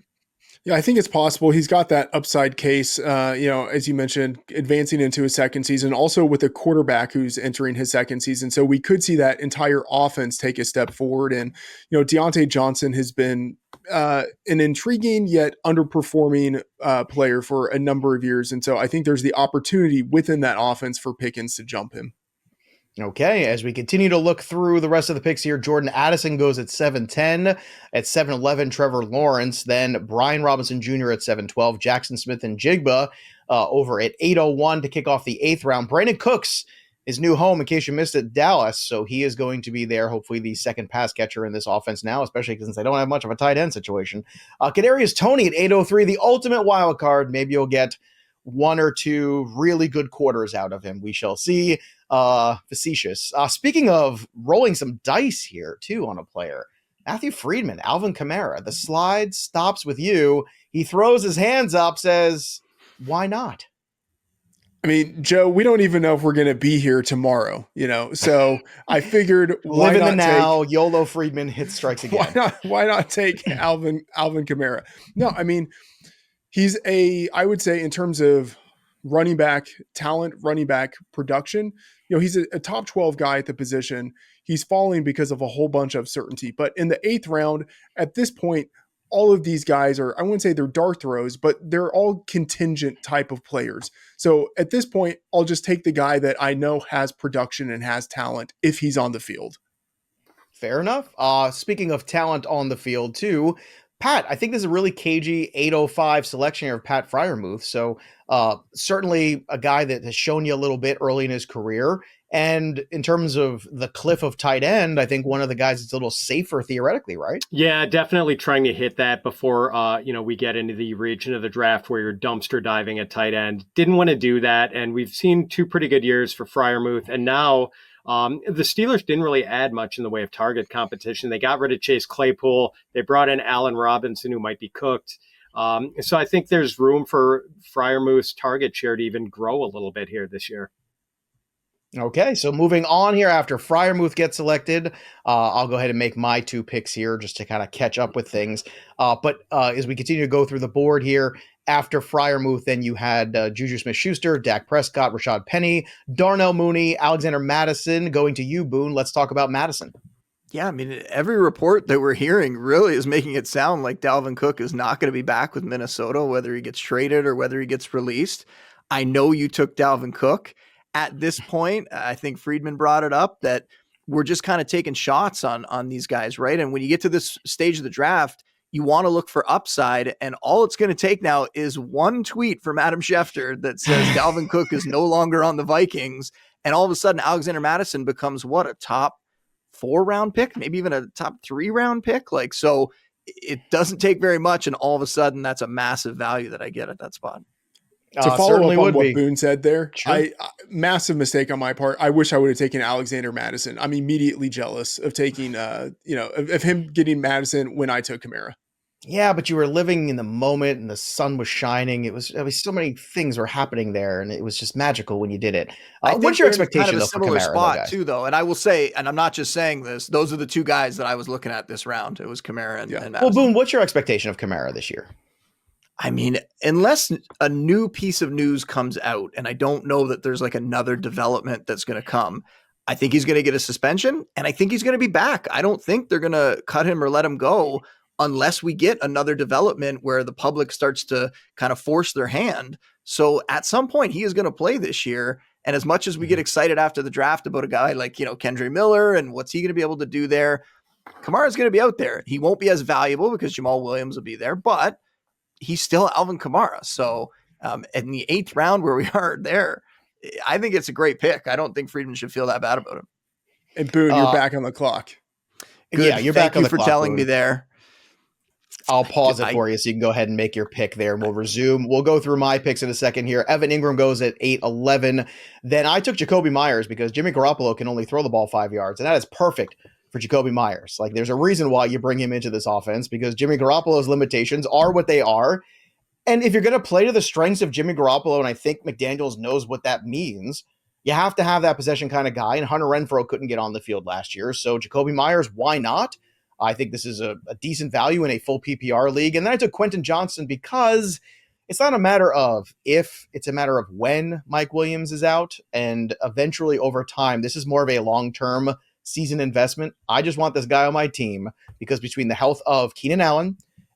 Yeah, I think it's possible. He's got that upside case, as you mentioned, advancing into his second season, also with a quarterback who's entering his second season. So we could see that entire offense take a step forward. And, Deontay Johnson has been an intriguing yet underperforming player for a number of years. And so I think there's the opportunity within that offense for Pickens to jump him. Okay, as we continue to look through the rest of the picks here, Jordan Addison goes at 710, at 711, Trevor Lawrence, then Brian Robinson Jr. at 712, Jackson Smith and Jigba over at 801 to kick off the 8th round. Brandon Cooks, his new home, in case you missed it, Dallas, so he is going to be there, hopefully the second pass catcher in this offense now, especially since they don't have much of a tight end situation. Kadarius Toney at 803, the ultimate wild card. Maybe you'll get 1 or 2 really good quarters out of him. We shall see. Facetious. Speaking of rolling some dice here too on a player, Matthew Freedman, Alvin Kamara, the slide stops with you. He throws his hands up, says, why not? I mean, Joe, we don't even know if we're going to be here tomorrow, so I figued live in the now, YOLO Freedman hit strikes again. Why not take Alvin Kamara? No, I mean, I would say in terms of running back talent, running back production, he's a top 12 guy at the position. He's falling because of a whole bunch of certainty. But in the 8th round, at this point, all of these guys are, I wouldn't say they're dart throws, but they're all contingent type of players. So at this point, I'll just take the guy that I know has production and has talent if he's on the field. Fair enough. Speaking of talent on the field too, Pat, I think this is a really cagey 805 selection here of Pat Freiermuth. So certainly a guy that has shown you a little bit early in his career. And in terms of the cliff of tight end, I think one of the guys that's a little safer theoretically, right? Yeah, definitely trying to hit that before, we get into the region of the draft where you're dumpster diving at tight end. Didn't want to do that. And we've seen 2 pretty good years for Freiermuth. And now the Steelers didn't really add much in the way of target competition. They got rid of Chase Claypool. They brought in Allen Robinson, who might be cooked. So I think there's room for Freiermuth's target share to even grow a little bit here this year. Okay, so moving on here after Freiermuth gets selected, I'll go ahead and make my 2 picks here just to kind of catch up with things. But as we continue to go through the board here, after Freiermuth, then you had Juju Smith-Schuster, Dak Prescott, Rashad Penny, Darnell Mooney, Alexander Madison. Going to you, Boone. Let's talk about Madison. Yeah, I mean, every report that we're hearing really is making it sound like Dalvin Cook is not going to be back with Minnesota, whether he gets traded or whether he gets released. I know you took Dalvin Cook. At this point, I think Freedman brought it up that we're just kind of taking shots on these guys, right? And when you get to this stage of the draft, you want to look for upside, and all it's going to take now is one tweet from Adam Schefter that says Dalvin Cook is no longer on the Vikings, and all of a sudden Alexander Madison becomes a top 4-round pick, maybe even a top 3-round pick. Like, so it doesn't take very much, and all of a sudden that's a massive value that I get at that spot. To follow up on what be. Boone said there, Sure. I massive mistake on my part. I wish I would have taken Alexander Madison. I'm immediately jealous of taking, of him getting Madison when I took Kamara. Yeah, but you were living in the moment and the sun was shining. It was so many things were happening there, and it was just magical when you did it. What's your expectation kind of a for similar Kamara, spot too, though? And I will say, and I'm not just saying this, those are the 2 guys that I was looking at this round. It was Kamara and Madison. Well, Boone, what's your expectation of Kamara this year? I mean, unless a new piece of news comes out, and I don't know that there's like another development that's going to come, I think he's going to get a suspension, and I think he's going to be back. I don't think they're going to cut him or let him go unless we get another development where the public starts to kind of force their hand. So at some point, he is going to play this year. And as much as we get excited after the draft about a guy like, Kendre Miller and what's he going to be able to do there, Kamara is going to be out there. He won't be as valuable because Jamal Williams will be there, but he's still Alvin Kamara. So in the 8th round where we are there, I think it's a great pick. I don't think Freedman should feel that bad about him. And Boone, you're back on the clock. Good. Yeah, you're back on the clock. Thank you for telling me there. I'll pause it for you so you can go ahead and make your pick there, and we'll resume. We'll go through my picks in a second here. Evan Ingram goes at 8-11. Then I took Jacoby Myers because Jimmy Garoppolo can only throw the ball 5 yards, and that is perfect for Jacoby Myers. Like, there's a reason why you bring him into this offense, because Jimmy Garoppolo's limitations are what they are. And if you're going to play to the strengths of Jimmy Garoppolo, and I think McDaniels knows what that means, you have to have that possession kind of guy, and Hunter Renfrow couldn't get on the field last year. So Jacoby Myers, why not? I think this is a decent value in a full PPR league. And then I took Quentin Johnston because it's not a matter of if, it's a matter of when Mike Williams is out. And eventually over time, this is more of a long-term season investment. I just want this guy on my team because between the health of Keenan Allen,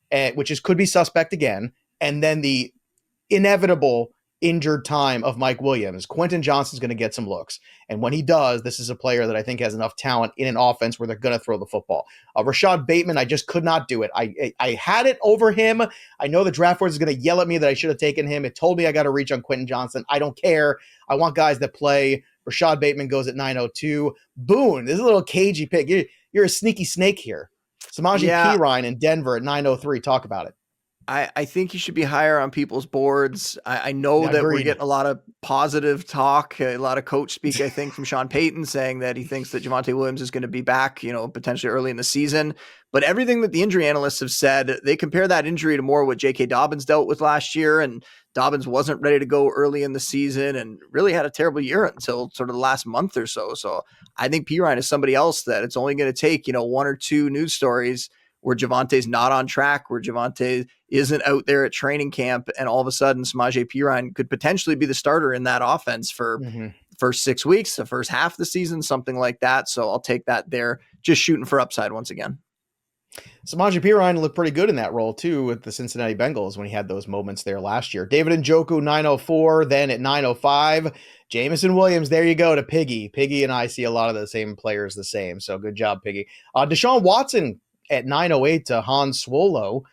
could be suspect again, and then the inevitable injured time of Mike Williams, Quentin Johnston's going to get some looks. And when he does, this is a player that I think has enough talent in an offense where they're going to throw the football. Rashad Bateman, I just could not do it. I had it over him. I know the draft board is going to yell at me that I should have taken him. It told me I got to reach on Quentin Johnston. I don't care. I want guys that play. Rashad Bateman goes at 902. Boone, this is a little cagey pick. You're a sneaky snake here. Samaje Perine in Denver at 903. Talk about it. I think he should be higher on people's boards. I know that we're getting a lot of positive talk, a lot of coach speak, I think, from Sean Payton saying that he thinks that Javonte Williams is going to be back, potentially early in the season. But everything that the injury analysts have said, they compare that injury to more what J.K. Dobbins dealt with last year. And Dobbins wasn't ready to go early in the season and really had a terrible year until sort of the last month or so. So I think Perine is somebody else that it's only going to take, 1 or 2 news stories where Javonte's not on track, where Javonte isn't out there at training camp, and all of a sudden Samaje Perine could potentially be the starter in that offense for first 6 weeks, the first half of the season, something like that. So I'll take that there, just shooting for upside once again. Samaje Perine looked pretty good in that role too with the Cincinnati Bengals when he had those moments there last year. David Njoku, 904, then at 905, Jameson Williams, there you go to Piggy. Piggy and I see a lot of the same players the same, so good job, Piggy. Deshaun Watson at 908 to Hans Swallow.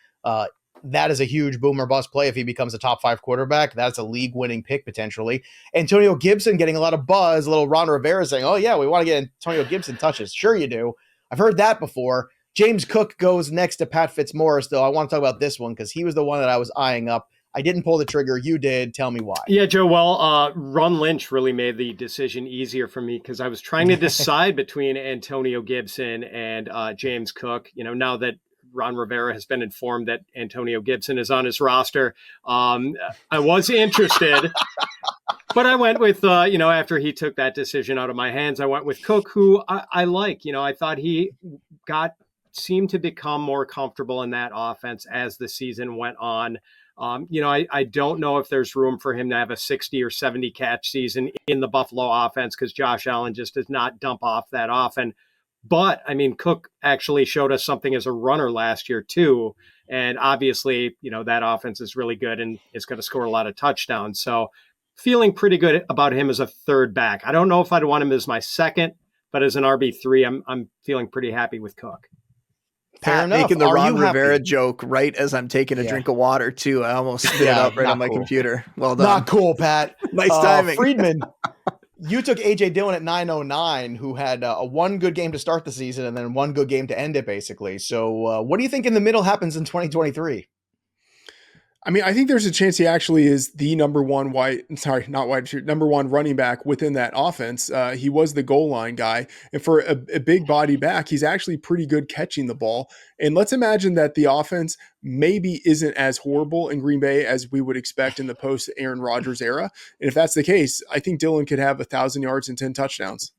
That is a huge boomer bust play if he becomes a top 5 quarterback. That's a league-winning pick potentially. Antonio Gibson getting a lot of buzz, a little Ron Rivera saying, oh yeah, we want to get Antonio Gibson touches. Sure you do. I've heard that before. James Cook goes next to Pat Fitzmaurice, though. I want to talk about this one because he was the one that I was eyeing up. I didn't pull the trigger. You did. Tell me why. Yeah, Joe. Well, Ron Lynch really made the decision easier for me because I was trying to decide between Antonio Gibson and James Cook. Now that Ron Rivera has been informed that Antonio Gibson is on his roster, I was interested. But I went with, after he took that decision out of my hands, I went with Cook, who I like. I thought he seemed to become more comfortable in that offense as the season went on. I don't know if there's room for him to have a 60 or 70 catch season in the Buffalo offense because Josh Allen just does not dump off that often. But, Cook actually showed us something as a runner last year, too. And obviously, that offense is really good and is going to score a lot of touchdowns. So feeling pretty good about him as a third back. I don't know if I'd want him as my second, but as an RB3, I'm feeling pretty happy with Cook. Pat making the Ron Rivera joke right as I'm taking a drink of water, too. I almost spit it up right on my computer. Well done. Not cool, Pat. Nice timing. Freedman, you took A.J. Dillon at 909, who had one good game to start the season and then one good game to end it, basically. So what do you think in the middle happens in 2023? I think there's a chance he actually is the number one number one running back within that offense. He was the goal line guy. And for a big body back, he's actually pretty good catching the ball. And let's imagine that the offense maybe isn't as horrible in Green Bay as we would expect in the post Aaron Rodgers era. And if that's the case, I think Dillon could have 1,000 yards and 10 touchdowns.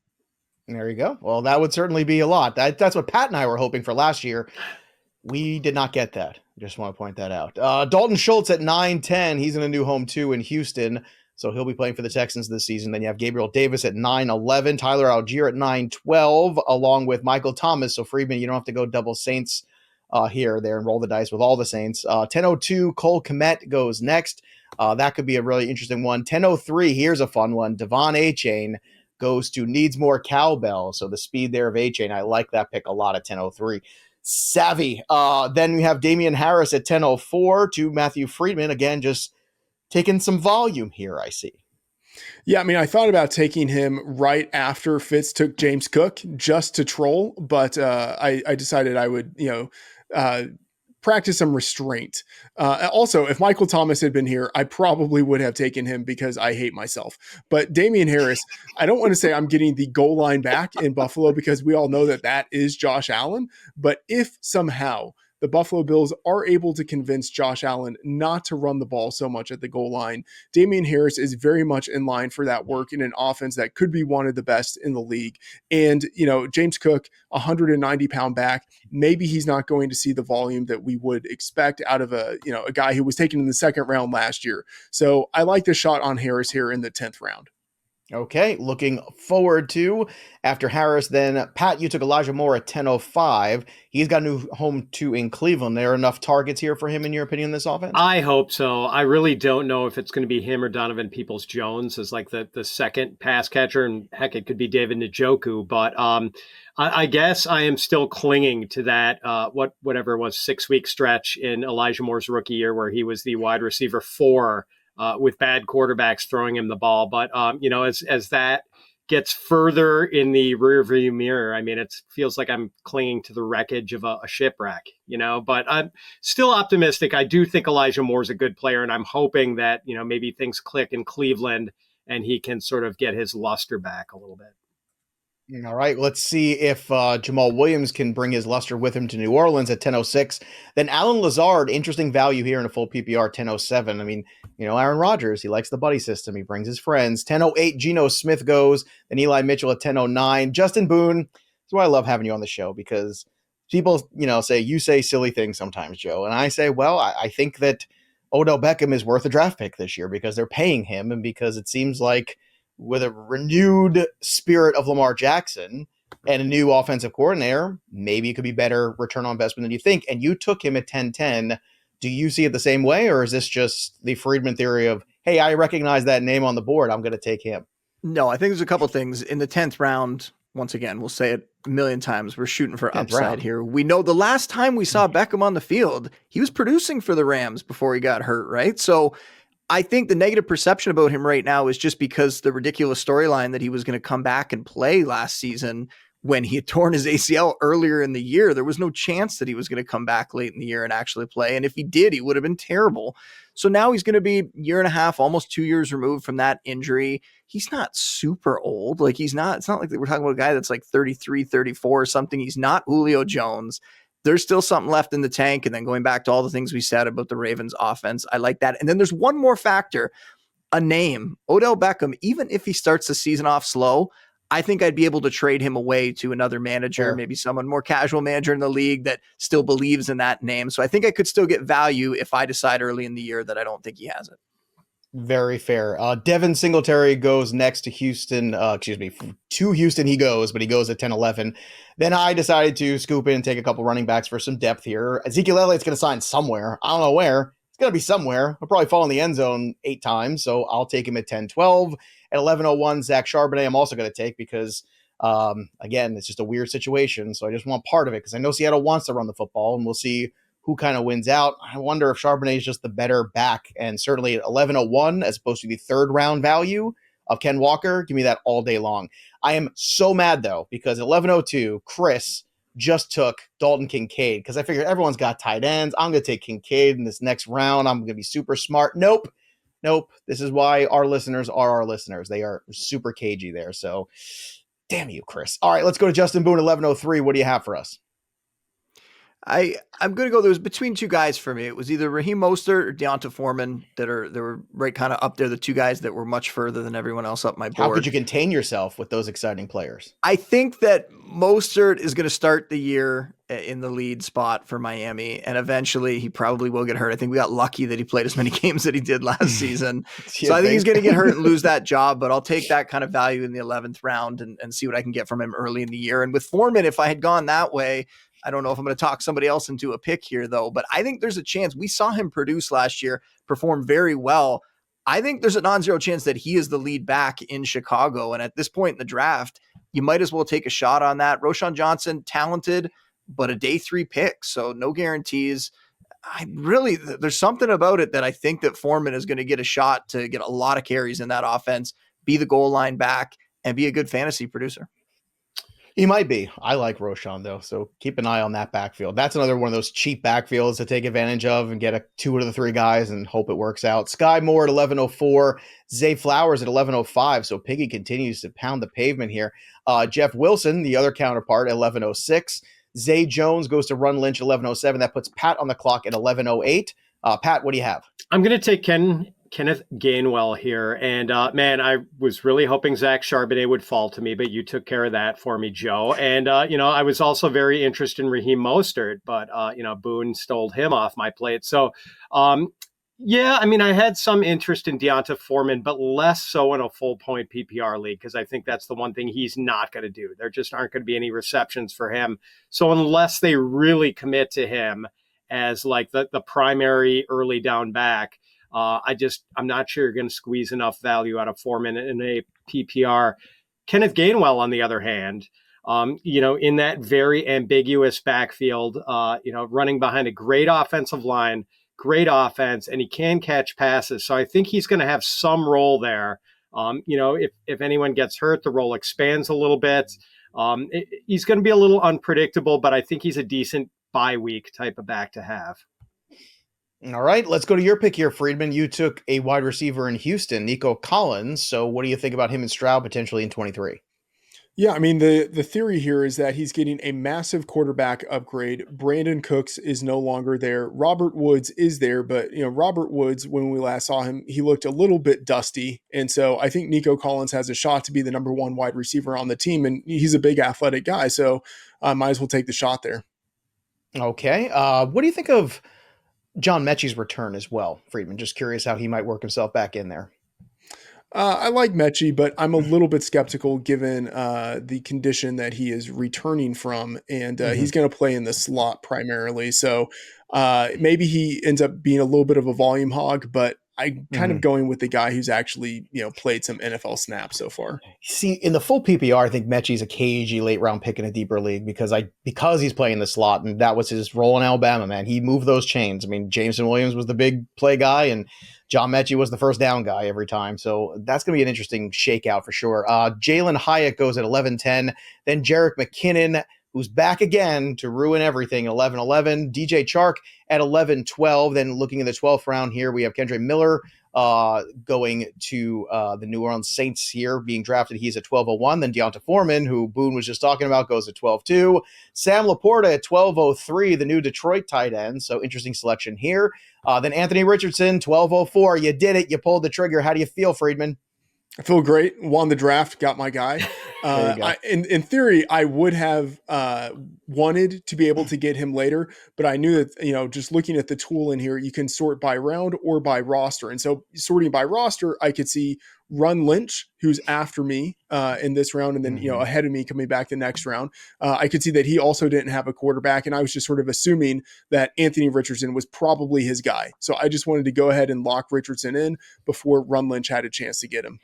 There you go. Well, that would certainly be a lot. That's what Pat and I were hoping for last year. We did not get that. Just want to point that out. Dalton Schultz at 9-10. He's in a new home too in Houston, so he'll be playing for the Texans this season. Then you have Gabriel Davis at 9-11, Tyler Algier at 9-12, along with Michael Thomas. So Freedman, you don't have to go double Saints here, there, and roll the dice with all the Saints. 10-02, Cole Kmet goes next. That could be a really interesting one. 10-03, here's a fun one. Devon Achane goes to needs more cowbell. So the speed there of Achane, I like that pick a lot at 10-03. Savvy. Then we have Damian Harris at 10-04 to Matthew Freedman. Again, just taking some volume here, I see. Yeah, I thought about taking him right after Fitz took James Cook just to troll, but I decided I would, practice some restraint. Also, if Michael Thomas had been here, I probably would have taken him because I hate myself. But Damian Harris, I don't want to say I'm getting the goal line back in Buffalo because we all know that is Josh Allen. But if somehow the Buffalo Bills are able to convince Josh Allen not to run the ball so much at the goal line, Damian Harris is very much in line for that work in an offense that could be one of the best in the league. And, James Cook, 190-pound back, maybe he's not going to see the volume that we would expect out of a guy who was taken in the second round last year. So I like the shot on Harris here in the 10th round. Okay, looking forward to after Harris. Then Pat, you took Elijah Moore at 10-05. He's got a new home too in Cleveland. There are enough targets here for him, in your opinion, in this offense? I hope so. I really don't know if it's going to be him or Donovan Peoples-Jones as like the second pass catcher, and heck, it could be David Njoku. But I guess I am still clinging to that whatever it was 6-week stretch in Elijah Moore's rookie year where he was the wide receiver 4. With bad quarterbacks throwing him the ball. But, as that gets further in the rearview mirror, it feels like I'm clinging to the wreckage of a shipwreck, but I'm still optimistic. I do think Elijah Moore's a good player, and I'm hoping that, maybe things click in Cleveland and he can sort of get his luster back a little bit. All right, let's see if Jamal Williams can bring his luster with him to New Orleans at 10-06. Then Alan Lazard, interesting value here in a full PPR, 10-07. Aaron Rodgers, he likes the buddy system. He brings his friends. 10-08, Geno Smith goes. Then Eli Mitchell at 10-09. Justin Boone, that's why I love having you on the show, because people, say, you say silly things sometimes, Joe. And I say, well, I think that Odell Beckham is worth a draft pick this year because they're paying him and because it seems like with a renewed spirit of Lamar Jackson and a new offensive coordinator, maybe it could be better return on investment than you think. And you took him at 10-10. Do you see it the same way, or is this just the Freedman theory of, hey, I recognize that name on the board, I'm going to take him? No, I think there's a couple things. In the 10th round, once again, we'll say it a million times, we're shooting for upside here. We know the last time we saw Beckham on the field, he was producing for the Rams before he got hurt, right? So I think the negative perception about him right now is just because the ridiculous storyline that he was going to come back and play last season when he had torn his ACL earlier in the year. There was no chance that he was going to come back late in the year and actually play. And if he did, he would have been terrible. So now he's going to be a year and a half, almost 2 years removed from that injury. He's not super old. It's not like we're talking about a guy that's like 33, 34 or something. He's not Julio Jones. There's still something left in the tank. And then going back to all the things we said about the Ravens offense, I like that. And then there's one more factor. a name, Odell Beckham, even if he starts the season off slow, I think I'd be able to trade him away to another manager, Sure. maybe someone more casual manager in the league that still believes in that name. So I think I could still get value if I decide early in the year that I don't think he has it. Very fair. Devin Singletary goes next to Houston. To Houston he goes, but he goes at 10-11. Then I decided to scoop in and take a couple running backs for some depth here. Ezekiel Elliott's going to sign somewhere. I don't know where. It's going to be somewhere. He'll probably fall in the end zone 8 times, so I'll take him at 10-12. At 11:01, Zach Charbonnet I'm also going to take because, again, it's just a weird situation, so I just want part of it because I know Seattle wants to run the football, and we'll see who kind of wins out. I wonder if Charbonnet is just the better back, and certainly at 11:01 as opposed to the third round value of Ken Walker, give me that all day long. I am so mad though because at 11:02 Chris just took Dalton Kincaid because I figured everyone's got tight ends. I'm going to take Kincaid in this next round. I'm going to be super smart. Nope. This is why our listeners are our listeners. They are super cagey there. So damn you, Chris. All right, let's go to Justin Boone, 11:03. What do you have for us? I'm going to go. There was between two guys for me. It was either Raheem Mostert or Deonta Foreman they were right kind of up there. The two guys that were much further than everyone else up my board. How could you contain yourself with those exciting players? I think that Mostert is going to start the year in the lead spot for Miami, and eventually he probably will get hurt. I think we got lucky that he played as many games that he did last season. So I think he's going to get hurt and lose that job, but I'll take that kind of value in the 11th round and see what I can get from him early in the year. And with Foreman, if I had gone that way, I don't know if I'm going to talk somebody else into a pick here, though, but I think there's a chance. We saw him produce last year, perform very well. I think there's a non-zero chance that he is the lead back in Chicago. And at this point in the draft, you might as well take a shot on that. Roschon Johnson, talented, but a day 3 pick, so no guarantees. There's something about it that I think that Foreman is going to get a shot to get a lot of carries in that offense, be the goal line back, and be a good fantasy producer. He might be. I like Roschon, though, so keep an eye on that backfield. That's another one of those cheap backfields to take advantage of and get 2 out of the 3 guys and hope it works out. Sky Moore at 11:04, Zay Flowers at 11:05, so Piggy continues to pound the pavement here. Jeff Wilson, the other counterpart, at 11:06. Zay Jones goes to Run Lynch at 11:07. That puts Pat on the clock at 11:08. Pat, what do you have? I'm going to take Kenneth Gainwell here. And man, I was really hoping Zach Charbonnet would fall to me, but you took care of that for me, Joe. And, I was also very interested in Raheem Mostert, but, Boone stole him off my plate. So, I had some interest in Deonta Foreman, but less so in a full point PPR league, because I think that's the one thing he's not going to do. There just aren't going to be any receptions for him. So unless they really commit to him as like the primary early down back, I'm not sure you're going to squeeze enough value out of Foreman in a PPR. Kenneth Gainwell, on the other hand, in that very ambiguous backfield, running behind a great offensive line, great offense, and he can catch passes. So I think he's going to have some role there. If anyone gets hurt, the role expands a little bit. He's going to be a little unpredictable, but I think he's a decent bye week type of back to have. All right, let's go to your pick here, Freedman. You took a wide receiver in Houston, Nico Collins. So what do you think about him and Stroud potentially in 23? Yeah, I mean, the theory here is that he's getting a massive quarterback upgrade. Brandon Cooks is no longer there. Robert Woods is there, but, Robert Woods, when we last saw him, he looked a little bit dusty. And so I think Nico Collins has a shot to be the number 1 wide receiver on the team, and he's a big athletic guy, so might as well take the shot there. Okay, what do you think of John Mechie's return as well, Freedman? Just curious how he might work himself back in there. I like Mechie, but I'm a little bit skeptical given the condition that he is returning from, and he's going to play in the slot primarily. So maybe he ends up being a little bit of a volume hog, but I'm kind of going with the guy who's actually, played some NFL snaps so far. See, in the full PPR, I think Mechie's a cagey late round pick in a deeper league because he's playing the slot, and that was his role in Alabama, man. He moved those chains. I mean, Jameson Williams was the big play guy, and John Mechie was the first down guy every time. So that's going to be an interesting shakeout for sure. Jalen Hyatt goes at 11:10. Then Jerick McKinnon, who's back again to ruin everything, 11:11. DJ Chark at 11:12. Then looking in the 12th round here, we have Kendre Miller going to the New Orleans Saints here, being drafted. He's at 1201. Then Deonta Foreman, who Boone was just talking about, goes at 12-2. Sam Laporta at 1203, the new Detroit tight end. So interesting selection here. Then Anthony Richardson, 1204. You did it. You pulled the trigger. How do you feel, Freedman? I feel great. Won the draft. Got my guy. In theory, I would have wanted to be able to get him later, but I knew that, just looking at the tool in here, you can sort by round or by roster. And so sorting by roster, I could see Run Lynch, who's after me in this round, and then, ahead of me coming back the next round. I could see that he also didn't have a quarterback, and I was just sort of assuming that Anthony Richardson was probably his guy. So I just wanted to go ahead and lock Richardson in before Run Lynch had a chance to get him.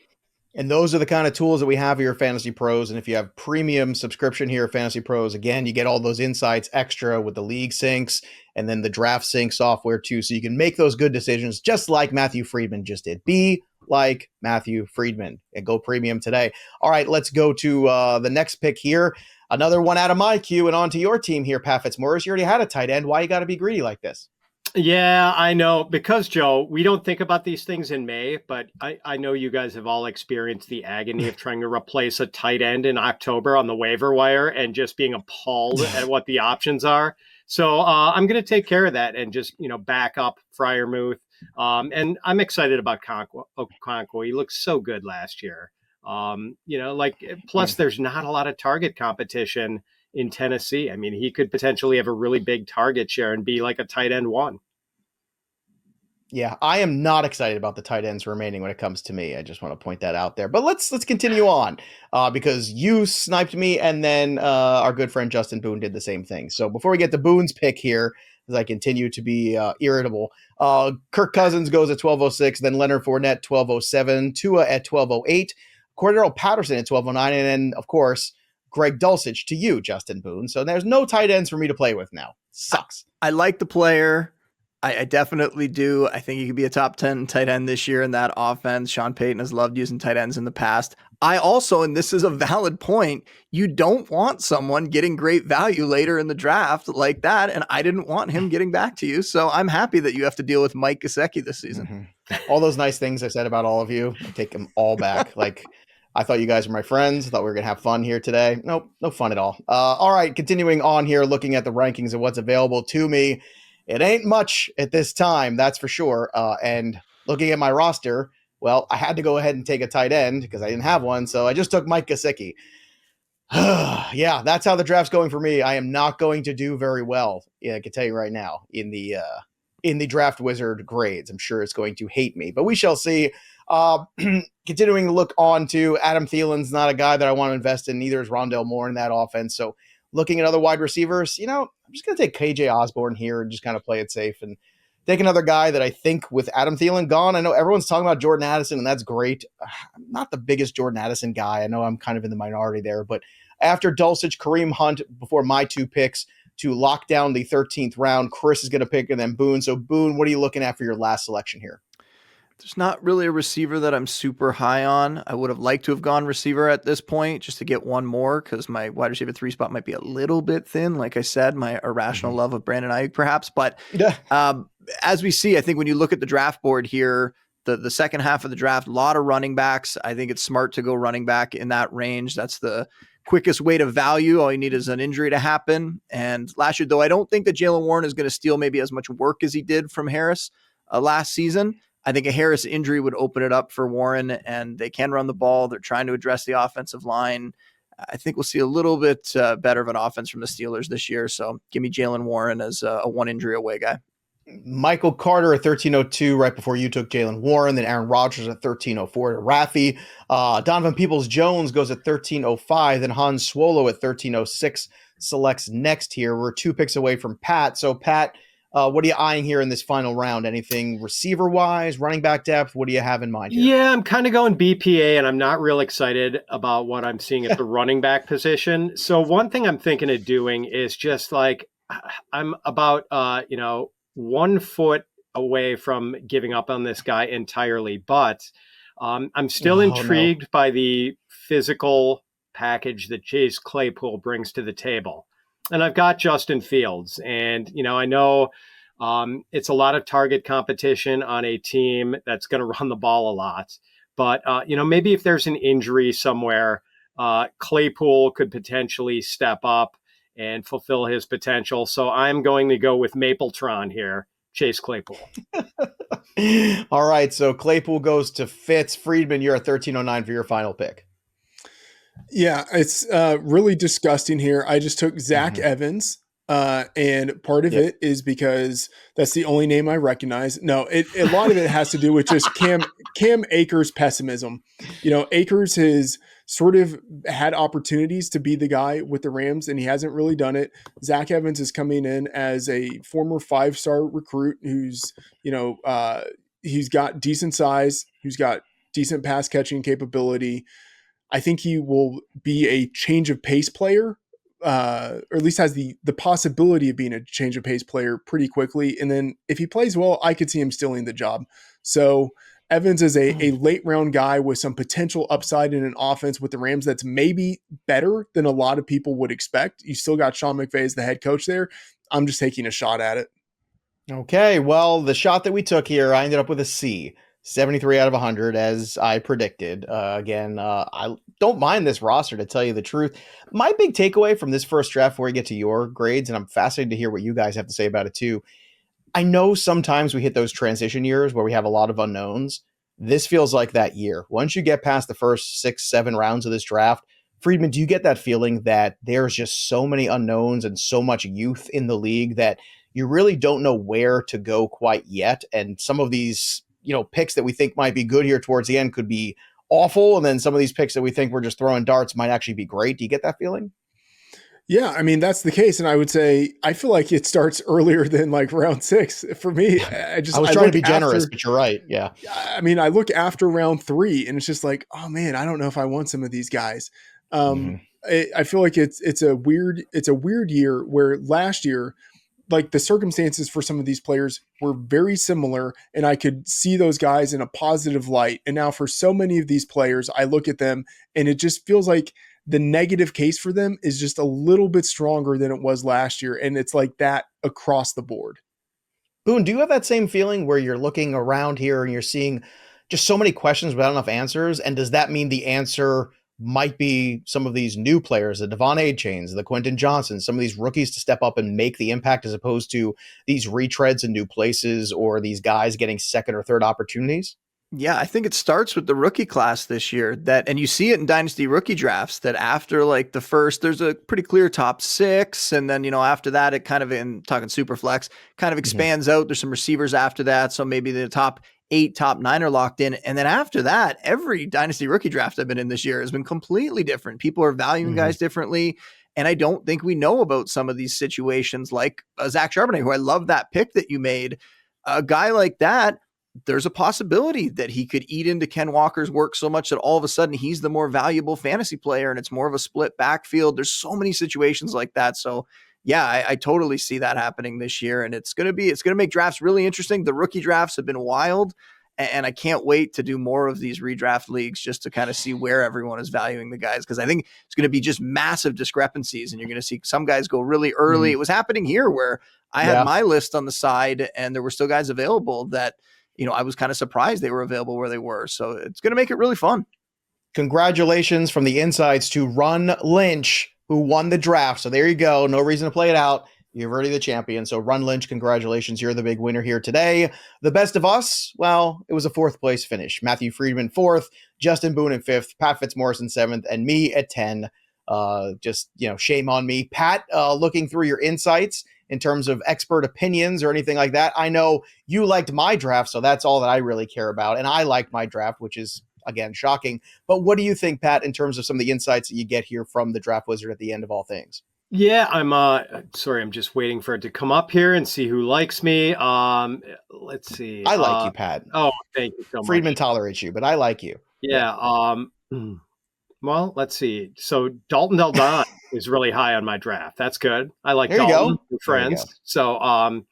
And those are the kind of tools that we have here at Fantasy Pros. And if you have premium subscription here at Fantasy Pros, again, you get all those insights extra with the league syncs and then the draft sync software too. So you can make those good decisions just like Matthew Freedman just did. Be like Matthew Freedman and go premium today. All right, let's go to the next pick here. Another one out of my queue and onto your team here, Pat Fitzmaurice. You already had a tight end. Why you got to be greedy like this? Yeah, I know. Because, Joe, we don't think about these things in May, but I know you guys have all experienced the agony of trying to replace a tight end in October on the waiver wire and just being appalled at what the options are. So I'm going to take care of that and just, back up Freiermuth. And I'm excited about Okonkwo. He looked so good last year. Plus there's not a lot of target competition in Tennessee. I mean, he could potentially have a really big target share and be like a tight end one. Yeah, I am not excited about the tight ends remaining when it comes to me. I just want to point that out there. But let's continue on because you sniped me, and then our good friend Justin Boone did the same thing. So before we get to Boone's pick here, as I continue to be irritable, Kirk Cousins goes at 1206, then Leonard Fournette 1207, Tua at 1208, Cordero Patterson at 1209, and then, of course, Greg Dulcich to you, Justin Boone. So there's no tight ends for me to play with now. Sucks. I like the player. I definitely do. I think he could be a top 10 tight end this year in that offense. Sean Payton has loved using tight ends in the past. I also, and this is a valid point, you don't want someone getting great value later in the draft like that, and I didn't want him getting back to you. So I'm happy that you have to deal with Mike Gesicki this season. Mm-hmm. All those nice things I said about all of you, I take them all back. I thought you guys were my friends. I thought we were going to have fun here today. Nope, no fun at all. All right, continuing on here, looking at the rankings of what's available to me. It ain't much at this time, that's for sure. And looking at my roster, well, I had to go ahead and take a tight end because I didn't have one, so I just took Mike Gesicki. Yeah, that's how the draft's going for me. I am not going to do very well, I can tell you right now, in the Draft Wizard grades. I'm sure it's going to hate me, but we shall see. Continuing to look on to Adam Thielen's not a guy that I want to invest in. Neither is Rondale Moore in that offense. So looking at other wide receivers, I'm just going to take KJ Osborne here and just kind of play it safe and take another guy that I think with Adam Thielen gone. I know everyone's talking about Jordan Addison, and that's great. I'm not the biggest Jordan Addison guy. I know I'm kind of in the minority there, but after Dulcich, Kareem Hunt, before my two picks to lock down the 13th round, Chris is going to pick and then Boone. So Boone, what are you looking at for your last selection here? There's not really a receiver that I'm super high on. I would have liked to have gone receiver at this point just to get one more because my wide receiver 3 spot might be a little bit thin. Like I said, my irrational love of Brandon Ayuk perhaps. But as we see, I think when you look at the draft board here, the second half of the draft, a lot of running backs. I think it's smart to go running back in that range. That's the quickest way to value. All you need is an injury to happen. And last year, though, I don't think that Jaylen Warren is going to steal maybe as much work as he did from Harris last season. I think a Harris injury would open it up for Warren, and they can run the ball. They're trying to address the offensive line. I think we'll see a little bit better of an offense from the Steelers this year. So give me Jaylen Warren as a one injury away guy. Michael Carter at 1302, right before you took Jaylen Warren. Then Aaron Rodgers at 1304 to Rafi. Donovan Peoples-Jones goes at 1305. Then Hans Swallow at 1306 selects next here. We're 2 picks away from Pat. So Pat, what are you eyeing here in this final round? Anything receiver-wise, running back depth? What do you have in mind here? Yeah, I'm kind of going BPA, and I'm not real excited about what I'm seeing at the running back position. So one thing I'm thinking of doing is just I'm about 1 foot away from giving up on this guy entirely, but I'm still intrigued by the physical package that Chase Claypool brings to the table. And I've got Justin Fields, and I know It's a lot of target competition on a team that's going to run the ball a lot. But, maybe if there's an injury somewhere, Claypool could potentially step up and fulfill his potential. So I'm going to go with Mapletron here, Chase Claypool. All right, so Claypool goes to Fitz. Freedman, you're at 1309 for your final pick. Yeah, it's really disgusting here. I just took Zach Evans, and part of it is because that's the only name I recognize. No, a lot of it has to do with just Cam Akers' pessimism. Akers has sort of had opportunities to be the guy with the Rams, and he hasn't really done it. Zach Evans is coming in as a former 5-star recruit who's, he's got decent size, who's got decent pass catching capability. I think he will be a change of pace player, or at least has the possibility of being a change of pace player pretty quickly. And then if he plays well, I could see him stealing the job. So Evans is a late round guy with some potential upside in an offense with the Rams that's maybe better than a lot of people would expect. You still got Sean McVay as the head coach there. I'm just taking a shot at it. Okay, well, the shot that we took here, I ended up with a C. 73 out of 100, as I predicted. I don't mind this roster, to tell you the truth. My big takeaway from this first draft, before we get to your grades, and I'm fascinated to hear what you guys have to say about it too. I know sometimes we hit those transition years where we have a lot of unknowns. This feels like that year. Once you get past the first 6-7 rounds of this draft, Freedman, do you get that feeling that there's just so many unknowns and so much youth in the league that you really don't know where to go quite yet? And some of these picks that we think might be good here towards the end could be awful. And then some of these picks that we think we're just throwing darts might actually be great. Do you get that feeling? Yeah, I mean, that's the case. And I would say, I feel like it starts earlier than like round 6 for me. I was trying to be generous, but you're right. Yeah. I mean, I look after round 3 and it's just like, oh man, I don't know if I want some of these guys. I feel like it's a weird year where last year, like the circumstances for some of these players were very similar and I could see those guys in a positive light. And now for so many of these players, I look at them and it just feels like the negative case for them is just a little bit stronger than it was last year. And it's like that across the board. Boone, do you have that same feeling where you're looking around here and you're seeing just so many questions without enough answers? And does that mean the answer might be some of these new players, the Devon A. Chains, the Quentin Johnsons, some of these rookies to step up and make the impact as opposed to these retreads in new places or these guys getting second or third opportunities? Yeah, I think it starts with the rookie class this year and you see it in dynasty rookie drafts that after like the first, there's a pretty clear top 6. And then, after that, it kind of, in talking super flex, kind of expands out. There's some receivers after that. So maybe the top 8, top 9 are locked in. And then after that, every dynasty rookie draft I've been in this year has been completely different. People are valuing guys differently. And I don't think we know about some of these situations like Zach Charbonnet, who I love that pick that you made. A guy like that, there's a possibility that he could eat into Ken Walker's work so much that all of a sudden he's the more valuable fantasy player and it's more of a split backfield. There's so many situations like that. So yeah, I totally see that happening this year, and it's going to make drafts really interesting. The rookie drafts have been wild, and I can't wait to do more of these redraft leagues just to kind of see where everyone is valuing the guys. Cause I think it's going to be just massive discrepancies, and you're going to see some guys go really early. It was happening here where I had my list on the side and there were still guys available that, I was kind of surprised they were available where they were. So it's going to make it really fun. Congratulations from the insides to Run Lynch, who won the draft. So there you go. No reason to play it out. You're already the champion. So Run Lynch, congratulations. You're the big winner here today. The best of us, well, it was a 4th place finish. Matthew Freedman 4th, Justin Boone in 5th, Pat Fitzmaurice in 7th, and me at 10. Shame on me. Pat, looking through your insights in terms of expert opinions or anything like that, I know you liked my draft, so that's all that I really care about. And I liked my draft, which is, again, shocking. But what do you think, Pat, in terms of some of the insights that you get here from the Draft Wizard at the end of all things? Yeah, I'm just waiting for it to come up here and see who likes me. Let's see. I like you, Pat. Oh, thank you so much. Freedman tolerates you, but I like you. Yeah. Well, let's see. So Dalton Del Don is really high on my draft. That's good. I like there Dalton. We're friends. So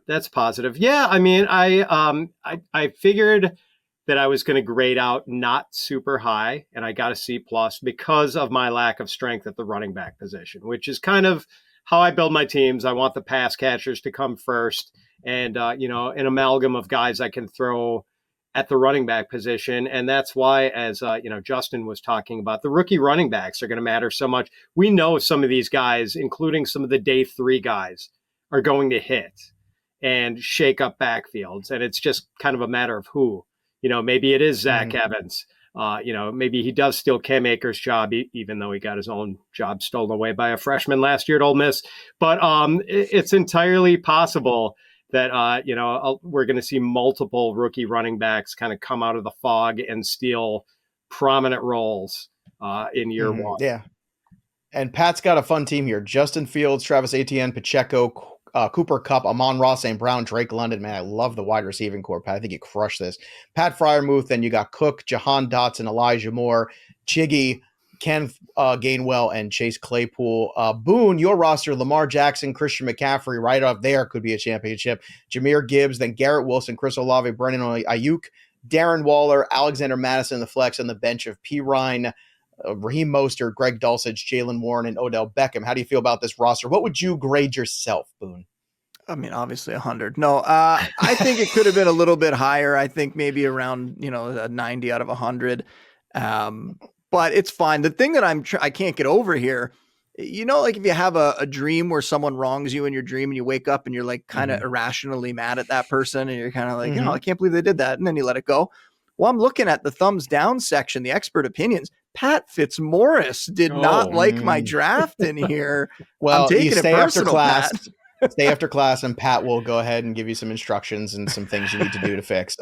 that's positive. Yeah, I mean, I figured that I was going to grade out not super high, and I got a C+ because of my lack of strength at the running back position, which is kind of how I build my teams. I want the pass catchers to come first, and an amalgam of guys I can throw at the running back position. And that's why, as Justin was talking about, the rookie running backs are going to matter so much. We know some of these guys, including some of the day 3 guys, are going to hit and shake up backfields. And it's just kind of a matter of who. Maybe it is Zach Evans. Maybe he does steal Cam Akers' job, even though he got his own job stolen away by a freshman last year at Ole Miss. But it's entirely possible that, we're going to see multiple rookie running backs kind of come out of the fog and steal prominent roles in year one. Yeah. And Pat's got a fun team here. Justin Fields, Travis Etienne, Pacheco, Cooper Kupp, Amon-Ra St. Brown, Drake London. Man, I love the wide receiving core, Pat. I think you crushed this. Pat Freiermuth, then you got Cook, Jahan Dotson, Elijah Moore, Chiggy, Ken Gainwell, and Chase Claypool. Boone, your roster, Lamar Jackson, Christian McCaffrey, right up there could be a championship. Jahmyr Gibbs, then Garrett Wilson, Chris Olave, Brendan Ayuk, Darren Waller, Alexander Madison, the flex, and the bench of P. Ryan, Raheem Mostert, Greg Dulcich, Jalen Warren, and Odell Beckham. How do you feel about this roster? What would you grade yourself, Boone? I mean, obviously 100. No, I think it could have been a little bit higher. I think maybe around, a 90 out of 100. But it's fine. The thing that I can't get over here, like if you have a dream where someone wrongs you in your dream and you wake up and you're like kind of irrationally mad at that person and you're kind of like, I can't believe they did that. And then you let it go. Well, I'm looking at the thumbs down section, the expert opinions. Pat Fitzmaurice did not like my draft in here. Well, I'm taking you stay it after personal, class. Pat. Stay after class, and Pat will go ahead and give you some instructions and some things you need to do to fix.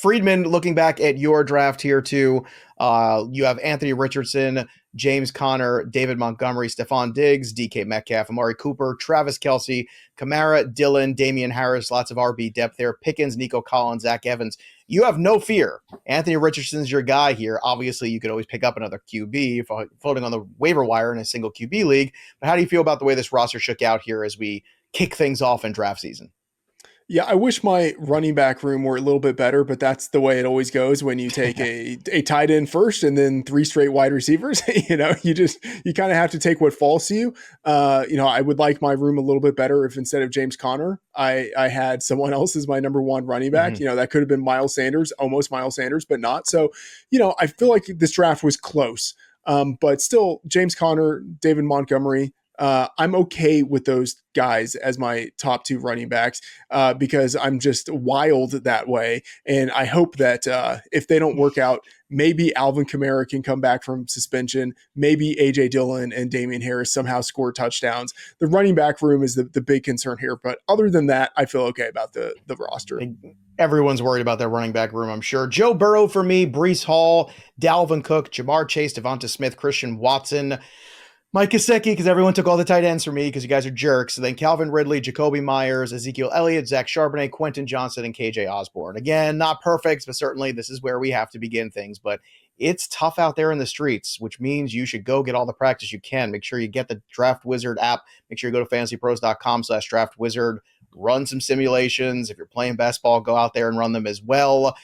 Freedman, looking back at your draft here too, you have Anthony Richardson, James Conner, David Montgomery, Stephon Diggs, DK Metcalf, Amari Cooper, Travis Kelce, Kamara, Dillon, Damian Harris, lots of RB depth there, Pickens, Nico Collins, Zach Evans. You have no fear. Anthony Richardson's your guy here. Obviously, you could always pick up another QB floating on the waiver wire in a single QB league. But how do you feel about the way this roster shook out here as we kick things off in draft season? Yeah, I wish my running back room were a little bit better, but that's the way it always goes when you take a tight end first and then 3 straight wide receivers. You kind of have to take what falls to you. I would like my room a little bit better if instead of James Conner, I had someone else as my number 1 running back. That could have been Miles Sanders, almost Miles Sanders, but not. So, I feel like this draft was close. But still, James Conner, David Montgomery, I'm okay with those guys as my top 2 running backs because I'm just wild that way. And I hope that if they don't work out, maybe Alvin Kamara can come back from suspension. Maybe A.J. Dillon and Damian Harris somehow score touchdowns. The running back room is the big concern here. But other than that, I feel okay about the roster. Everyone's worried about their running back room, I'm sure. Joe Burrow for me, Breece Hall, Dalvin Cook, Jamar Chase, Devonta Smith, Christian Watson, Mike Gesicki, because everyone took all the tight ends for me because you guys are jerks. And then Calvin Ridley, Jacoby Myers, Ezekiel Elliott, Zach Charbonnet, Quentin Johnson, and KJ Osborne. Again, not perfect, but certainly this is where we have to begin things. But it's tough out there in the streets, which means you should go get all the practice you can. Make sure you get the Draft Wizard app. Make sure you go to fantasypros.com/draftwizard. Run some simulations. If you're playing basketball, go out there and run them as well.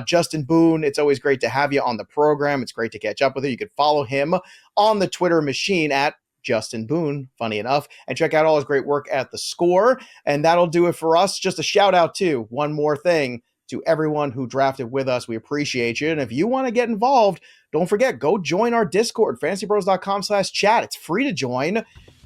Justin Boone, it's always great to have you on the program. It's great to catch up with you. You can follow him on the Twitter machine at Justin Boone, funny enough, and check out all his great work at theScore. And that'll do it for us. Just a shout out to one more thing to everyone who drafted with us. We appreciate you. And if you want to get involved, don't forget, go join our Discord, fantasypros.com/chat. It's free to join.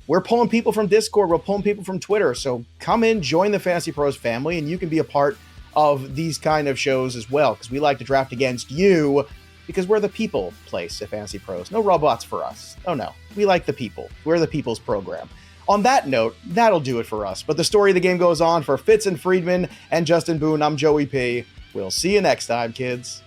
We're pulling people from Discord. We're pulling people from Twitter. So come in, join the Fantasy Pros family, and you can be a part of these kind of shows as well, because we like to draft against you because we're the people place at Fantasy Pros. No robots for us. Oh, no. We like the people. We're the people's program. On that note, that'll do it for us. But the story of the game goes on for Fitz and Freedman and Justin Boone. I'm Joey P. We'll see you next time, kids.